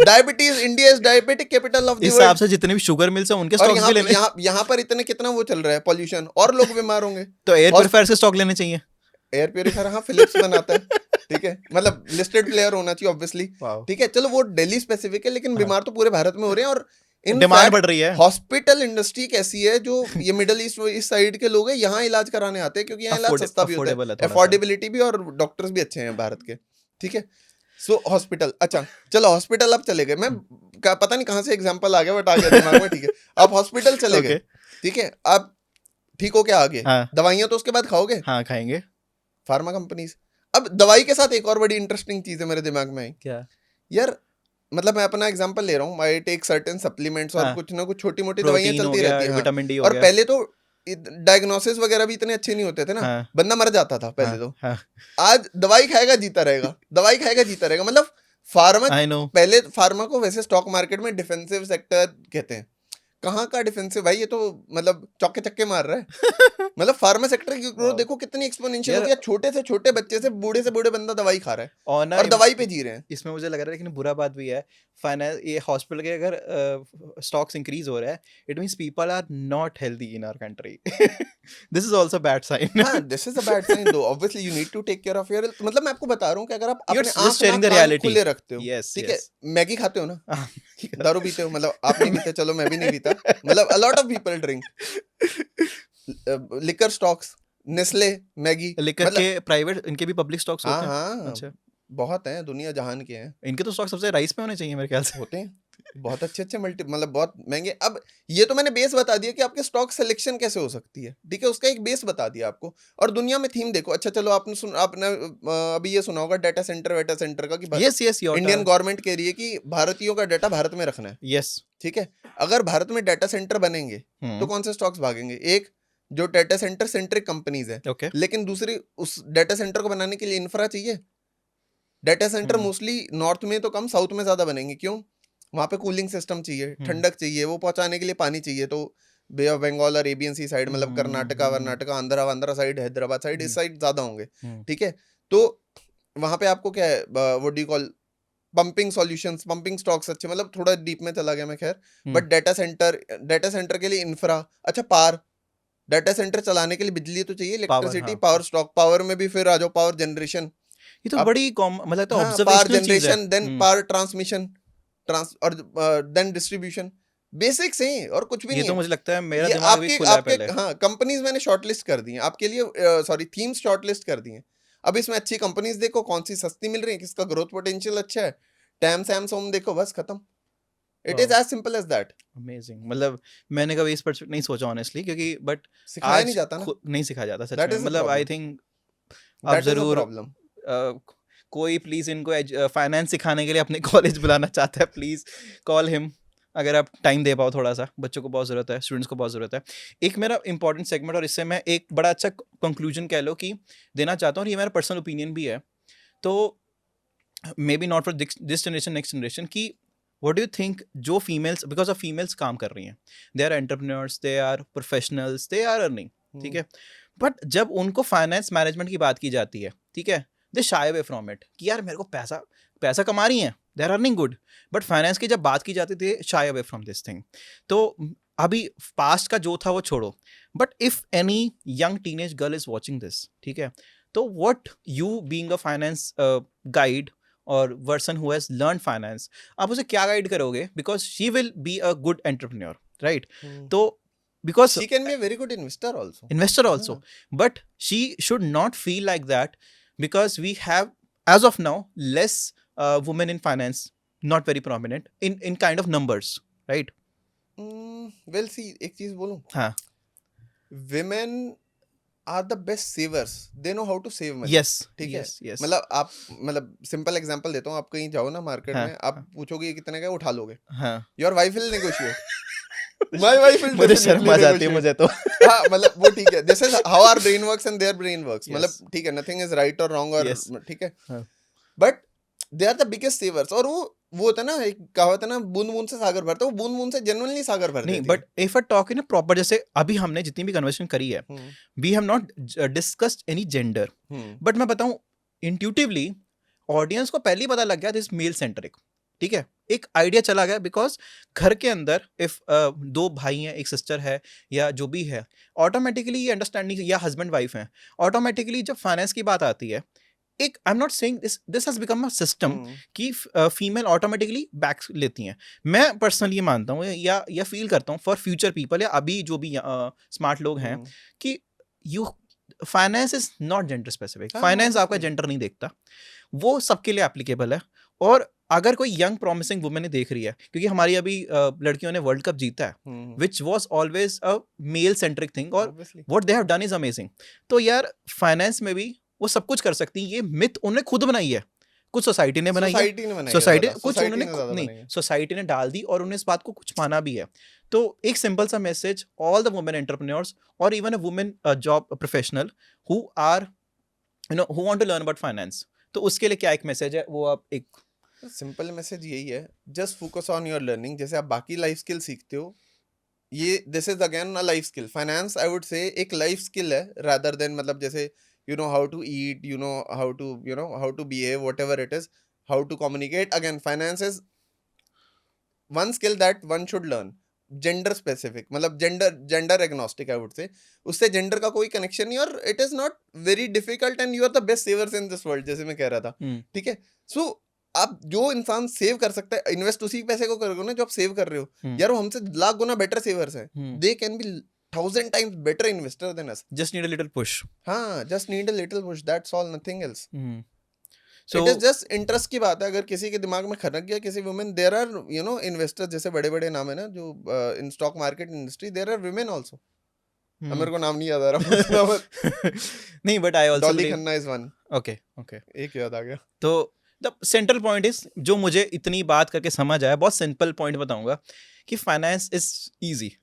Diabetes, India is diabetic capital of the world. इस हिसाब से जितने भी शुगर मिल्स हैं उनके स्टॉक्स भी लेने। यहाँ पर इतने कितना वो चल रहा है पॉल्यूशन, और लोग बीमार होंगे। तो एयर प्यूरिफायर से स्टॉक लेने चाहिए। एयर प्यूरिफायर, हाँ, फिलिप्स बनाता है, ठीक है, मतलब लिस्टेड प्लेयर होना चाहिए ऑब्वियसली, ठीक है। चलो वो दिल्ली स्पेसिफिक है, लेकिन बीमार तो पूरे भारत में हो रहे हैं। और डिमांड बढ़ रही है। हॉस्पिटल इंडस्ट्री कैसी है, जो ये मिडिल ईस्ट इस साइड के लोग हैं, यहाँ इलाज कराने आते हैं, क्योंकि यहाँ इलाज सस्ता भी होता है, अफोर्डेबिलिटी भी, और डॉक्टर्स भी अच्छे हैं भारत के, ठीक है। सो हॉस्पिटल, अच्छा चलो हॉस्पिटल अब चले गए, मैं पता नहीं कहाँ से एग्जांपल आ गया, बट आ गया दिमाग में, ठीक है। अब हॉस्पिटल चले गए, ठीक है, अब ठीक हो क्या आगे? दवाइयाँ तो उसके बाद खाओगे, हाँ खाएंगे, फार्मा कंपनीज। अब दवाई के साथ एक और बड़ी इंटरेस्टिंग चीज है मेरे दिमाग में, क्या यार, मतलब मैं अपना एग्जांपल ले रहा हूँ, आई टेक सर्टेन सप्लीमेंट्स, और कुछ ना कुछ छोटी मोटी दवाइयाँ चलती रहती हैं, विटामिन डी, और पहले तो डायग्नोसिस वगैरह भी इतने अच्छे नहीं होते थे ना, बंदा मर जाता था पहले तो। आज दवाई खाएगा जीता रहेगा, दवाई खाएगा जीता रहेगा, मतलब फार्मा, पहले फार्मा को वैसे स्टॉक मार्केट में डिफेंसिव सेक्टर कहते हैं, कहाँ का डिफेंसिव भाई, ये तो मतलब चौके चक्के मार रहा है। मतलब फार्मा सेक्टर की ग्रोथ देखो कितनी एक्सपोनेंशियल हो गया, छोटे से छोटे बच्चे से बूढ़े बंदा दवाई खा रहा है और दवाई पे जी रहे हैं। इसमें मुझे लग रहा है, लेकिन बुरा बात भी है, फाइनेंस, ये हॉस्पिटल के अगर स्टॉक्स इंक्रीज हो रहा है, it means people are not healthy in our country. This is also bad sign. हां, this is a bad sign though, obviously you need to take care of your health. मतलब मैं आपको बता रहा हूं कि अगर आप अपने आंख खुले रखते हो, ठीक है, मैगी खाते हो ना, दारू पीते हो, मतलब आप नहीं पीते, चलो मैं भी नहीं पीता, मतलब a lot of people drink liquor stocks, Nestle, Maggi, liquor के प्राइवेट, इनके भी पब्लिक स्टॉक्स होते हैं। हाँ, अच्छा, बहुत हैं, दुनिया जहान के हैं, इनके तो स्टॉक सबसे राइस पे होने चाहिए मेरे ख्याल से। होते हैं बहुत अच्छे मल्टी, मतलब बहुत महंगे। अब ये तो मैंने बेस बता दिया कि आपके स्टॉक सिलेक्शन कैसे हो सकती है, ठीक है, उसका एक बेस बता दिया आपको। और दुनिया में थीम देखो, अच्छा चलो आपने अभी ये सुना होगा डाटा सेंटर का, कि यस इंडियन गवर्नमेंट कह रही है कि भारतीयों का डाटा भारत में रखना है, यस, ठीक है। अगर भारत में डाटा सेंटर बनेंगे तो कौन से स्टॉक्स भागेंगे? एक जो डाटा सेंटर सेंट्रिक कंपनीज है, लेकिन दूसरी, उस डाटा सेंटर को बनाने के लिए इंफ्रा चाहिए। डाटा सेंटर मोस्टली नॉर्थ में तो कम, साउथ में ज्यादा बनेंगे, क्यों? वहां पे कूलिंग सिस्टम चाहिए, ठंडक चाहिए, वो पहुंचाने के लिए पानी चाहिए। तो बे ऑफ बंगाल और एबीएनसी साइड, मतलब कर्नाटका वर्नाटका, आंध्रा साइड, हैदराबाद साइड, इस साइड ज्यादा होंगे, ठीक है। तो वहां पे आपको क्या है, what do you call, pumping solutions, pumping stocks अच्छे, मतलब थोड़ा डीप में चला गया मैं, खैर। बट डाटा सेंटर के लिए इंफ्रा, अच्छा पावर, डाटा सेंटर चलाने के लिए बिजली तो चाहिए, इलेक्ट्रिसिटी, पावर स्टॉक, पावर में भी फिर आ जाओ, पावर जनरेशन, ये तो बड़ी मतलब तो power generation, then power transmission, और देन डिस्ट्रीब्यूशन, बेसिक्स हैं और कुछ भी नहीं है। ये तो मुझे लगता है मेरा दिमाग भी खुला है पहले। हाँ, कंपनीज मैंने शॉर्टलिस्ट कर दी हैं आपके लिए, सॉरी, थीम्स शॉर्टलिस्ट कर दी हैं। अब इसमें अच्छी कंपनीज देखो, कौन सी सस्ती मिल रही है, किसका ग्रोथ पोटेंशियल अच्छा है, टैम सैम सोम देखो, बस खत्म। It is as simple as that. Amazing, मतलब मैंने कभी इस पर नहीं सोचा ऑनेस्टली, क्योंकि बट सिखाया नहीं जाता ना, नहीं सिखाया जाता सच में। मतलब आई थिंक आप जरूर, कोई प्लीज इनको फाइनेंस सिखाने के लिए अपने कॉलेज बुलाना चाहता है, प्लीज कॉल हिम, अगर आप टाइम दे पाओ थोड़ा सा। बच्चों को बहुत ज़रूरत है, स्टूडेंट्स को बहुत ज़रूरत है। एक मेरा इंपॉर्टेंट सेगमेंट, और इससे मैं एक बड़ा अच्छा कंक्लूजन कह लो कि देना चाहता हूँ, ये मेरा पर्सनल ओपिनियन भी है, तो maybe not for this generation, next generation, की व्हाट डू यू थिंक, जो फीमेल्स, बिकॉज ऑफ फीमेल्स काम कर रही हैं, they are entrepreneurs, they are professionals, they are earning, ठीक है, बट जब उनको फाइनेंस मैनेजमेंट की बात की जाती है, ठीक है, they shy away from it, कि यार मेरे को पैसा कमा रही हैं, they are earning good, but finance की जब बात की जाती थी, shy away from this thing. तो अभी पास्ट का जो था वो छोड़ो, but if any young teenage girl is watching this, ठीक है, तो what you being a finance guide और person who has learn finance, आप उसे क्या गाइड करोगे? Because she will be a good entrepreneur, right? तो because she can be a very good investor also, but she should not feel like that, because we have, as of now, less women in finance, not very prominent in kind of numbers, right? Well, see, एक चीज बोलूं, हाँ, women are the best savers, they know how to save money, yes, ठीक yes, है, yes. मतलब simple example देता हूँ, आप कहीं जाओ ना मार्केट में, आप पूछोगे कितने का, उठा लोगे, हाँ, your wife will negotiate, my wife will, मुझे शर्म आ जाती है मुझे तो। हाँ, मतलब वो ठीक है, this is how our brain works and their brain works, मतलब ठीक है, नथिंग इज राइट और रॉन्ग, और ठीक है, but they are the biggest savers. और वो होता है ना, एक कहावत है ना, बूंद बूंद से सागर भरता है, वो बूंद बूंद से जनरली सागर भर देती है। But if I talk in proper, जैसे अभी हमने जितनी भी कन्वर्सेशन करी है, we have not discussed any gender, but मैं बताऊं, इंट्यूटिवली ऑडियंस को पहले ही पता लग गया दिस मेल सेंट्रिक, ठीक है, एक आइडिया चला गया बिकॉज घर के अंदर इफ दो भाई हैं, एक सिस्टर है या जो भी है, ऑटोमेटिकली ये अंडरस्टैंडिंग, या हस्बैंड वाइफ हैं, ऑटोमेटिकली जब फाइनेंस की बात आती है, एक I am not saying this has become a system कि फीमेल ऑटोमेटिकली बैक लेती हैं। मैं पर्सनली मानता हूँ या फील करता हूँ फॉर फ्यूचर पीपल या अभी जो भी स्मार्ट लोग हैं कि you finance is not gender specific, finance आपका जेंडर नहीं देखता, वो सबके लिए एप्लीकेबल है। और अगर कोई यंग प्रॉमिसिंग वुमेन देख रही है, क्योंकि हमारी अभी लड़कियों ने वर्ल्ड कप जीता है which was always a male centric thing, और what they have done is amazing. तो यार फाइनेंस में भी वो सब कुछ कर सकती हैं, ये मिथ उन्होंने खुद बनाई है, कुछ सोसाइटी ने बनाई है, सोसाइटी कुछ उन्होंने नहीं, सोसाइटी ने डाल दी और उन्होंने इस बात को कुछ माना भी है। तो एक सिंपल सा message all the women entrepreneurs और even a women job professional who are you know who want to learn about finance, तो उसके लिए क्या एक मैसेज है, वो आप एक सिंपल मैसेज यही है, just focus on your learning. जैसे आप बाकी लाइफ स्किल सीखते हो, ये this is again a life skill. Finance I would say एक लाइफ स्किल है रादर देन, मतलब जैसे you know how to eat, you know how to behave, whatever it is, how to communicate. Again, finance is one skill that one should learn. Gender specific, मतलब gender agnostic I would say, उससे gender का कोई connection नहीं, और it is not very difficult and you are the best savers in this world, जैसे मैं कह रहा था, ठीक है। So आप जो इंसान सेव कर सकता है, इन्वेस्ट उसी पैसे को करोगे ना जो आप सेव कर रहे हो, यार वो हमसे लाख गुना बेटर सेवर्स हैं, they can be 1000 times better investor than us. Just need a little push. हाँ, just need a little push. That's all, nothing else. So it is just interest की बात है। अगर किसी के दिमाग में खनक गया, किसी women, there are investors, जैसे बड़े बड़े नाम है ना जो in stock market industry, there are women also. मेरे को नाम नहीं याद आ रहा नहीं, but I also Dolly Khanna is one. Okay. एक याद आ गया। तो द सेंट्रल पॉइंट इज, जो मुझे इतनी बात करके समझ आया, बहुत सिंपल पॉइंट बताऊंगा कि फाइनेंस इज इजी।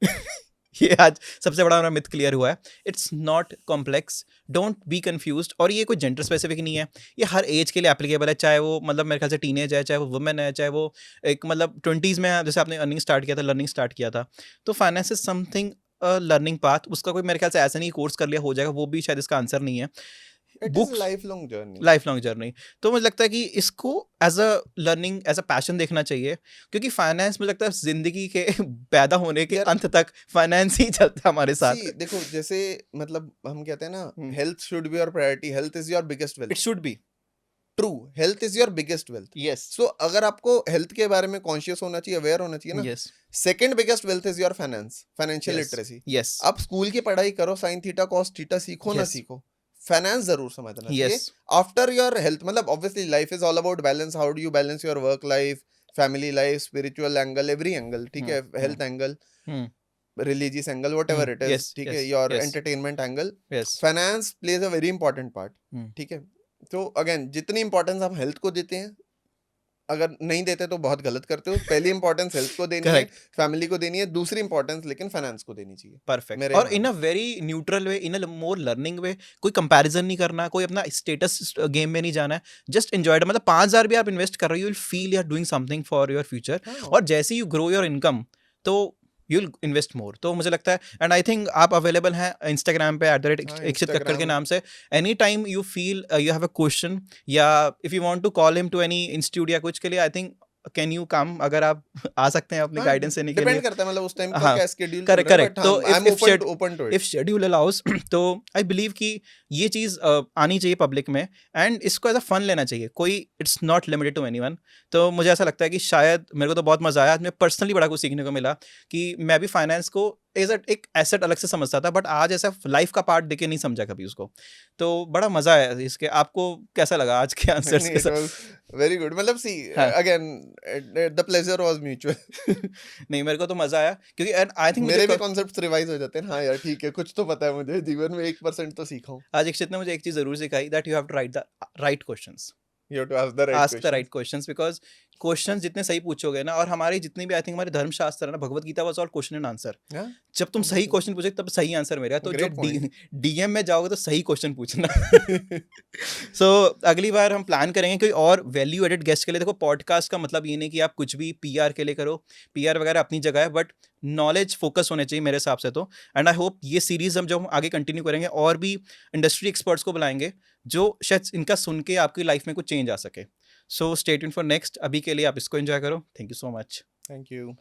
ये आज सबसे बड़ा हमारा मिथ क्लियर हुआ है, it's not complex, don't be confused. और ये कोई जेंडर स्पेसिफिक नहीं है, ये हर एज के लिए एप्लीकेबल है, चाहे वो मतलब मेरे ख्याल से टीनेज है, चाहे वो वुमेन है, चाहे वो एक मतलब 20s में है, जैसे आपने अर्निंग स्टार्ट किया था, लर्निंग स्टार्ट किया था। तो finance is something learning path, उसका कोई मेरे ख्याल से ऐसा नहीं कोर्स कर लिया हो जाएगा, वो भी शायद इसका आंसर नहीं है। Books, life long journey. तो मुझे लगता है कि इसको as a learning, as a passion देखना चाहिए, क्योंकि फाइनेंस मुझे लगता है जिंदगी के पैदा होने के अंत तक फाइनेंस ही चलता है हमारे साथ। देखो, जैसे मतलब हम कहते हैं ना, health should be your priority, health is your biggest wealth. It should be true, health is your biggest wealth. Yes. सो अगर आपको हेल्थ के बारे में कॉन्शियस होना चाहिए, अवेयर होना चाहिए ना, second biggest wealth is your finance, financial literacy. Yes. आप स्कूल की पढ़ाई करो, साइन थीटा कॉस थीटा सीखो ना सीखो, फाइनेंस जरूर समझना चाहिए आफ्टर योर हेल्थ। मतलब obviously life is all about balance, how do you balance your work life, family life, spiritual angle, every angle, ठीक है, health angle, religious angle, whatever it is, ठीक है, your entertainment angle, finance plays a very important part, ठीक है। तो again, जितनी importance आप health को देते हैं, अगर नहीं देते तो बहुत गलत करते हो। पहली इंपॉर्टेंस हेल्थ को देनी है, फैमिली को देनी है, दूसरी इंपॉर्टेंस लेकिन फाइनेंस को देनी चाहिए। परफेक्ट। और in a very neutral way, in a more learning way, कोई कंपैरिजन नहीं करना, कोई अपना स्टेटस गेम में नहीं जाना है, जस्ट एंजॉय इट। मतलब 5000 भी आप इन्वेस्ट कर रहे हो, you will feel you are doing something for your future, और जैसे यू ग्रो योर इनकम तो यू विल इन्वेस्ट मोर। तो मुझे लगता है, एंड आई थिंक आप अवेलेबल हैं इंस्टाग्राम पे @इक्षित कक्कड़ के नाम से, any time you feel you have a question, या if you want to call him to any institute या कुछ के लिए, I think can you come, अगर आप आ सकते हैं अपनी गाइडेंस देने के लिए। डिपेंड करता है मतलब उस टाइम का क्या शेड्यूल। करेक्ट। तो इफ शेड्यूल अलाउज, तो आई बिलीव कि ये चीज़ आनी चाहिए पब्लिक में, एंड इसको एज अ फन लेना चाहिए, कोई it's not limited to anyone. तो मुझे ऐसा लगता है कि शायद मेरे को तो बहुत मजा आया, मैं पर्सनली बड़ा कुछ सीखने को मिला, कि मैं भी फाइनेंस को एज एक एसेट अलग से समझता था, बट आज ऐसा लाइफ का पार्ट देके नहीं समझा कभी उसको। तो बड़ा मजा आया इसके। आपको कैसा लगा आज के आंसर्स के साथ? Very good. मतलब see again the pleasure was mutual. नहीं, मेरे को तो मजा आया, क्योंकि आई थिंक मेरे भी कॉन्सेप्ट्स रिवाइज हो जाते हैं। हाँ यार ठीक है, कुछ तो पता है मुझे, जीवन में 1% तो सीखा हूं। आज इक्षित ने मुझे एक चीज जरूर सिखाई, that you have to write the right questions. You have to ask the right questions, because question जितने सही पूछोगे ना, और हमारी जितनी भी आई थिंक हमारे धर्मशास्त्र है ना, Bhagavad Gita was all question and answer. जब तुम सही क्वेश्चन पूछोगे तब सही आंसर मिलेगा। तो जब डीएम में जाओगे तो सही क्वेश्चन पूछना। सो अगली बार हम प्लान करेंगे कोई और वैल्यू एडेड गेस्ट के लिए। देखो, पॉडकास्ट का मतलब ये नहीं कि आप कुछ भी पीआर के लिए करो, पीआर वगैरह अपनी जगह है, बट नॉलेज फोकस होने चाहिए मेरे हिसाब से तो। एंड आई होप ये सीरीज हम जो आगे कंटिन्यू करेंगे, और भी इंडस्ट्री एक्सपर्ट्स को बुलाएंगे, जो शायद इनका सुन के आपकी लाइफ में कुछ चेंज आ सके. So stay tuned for next. अभी के लिए आप इसको एंजॉय करो. Thank you so much. Thank you.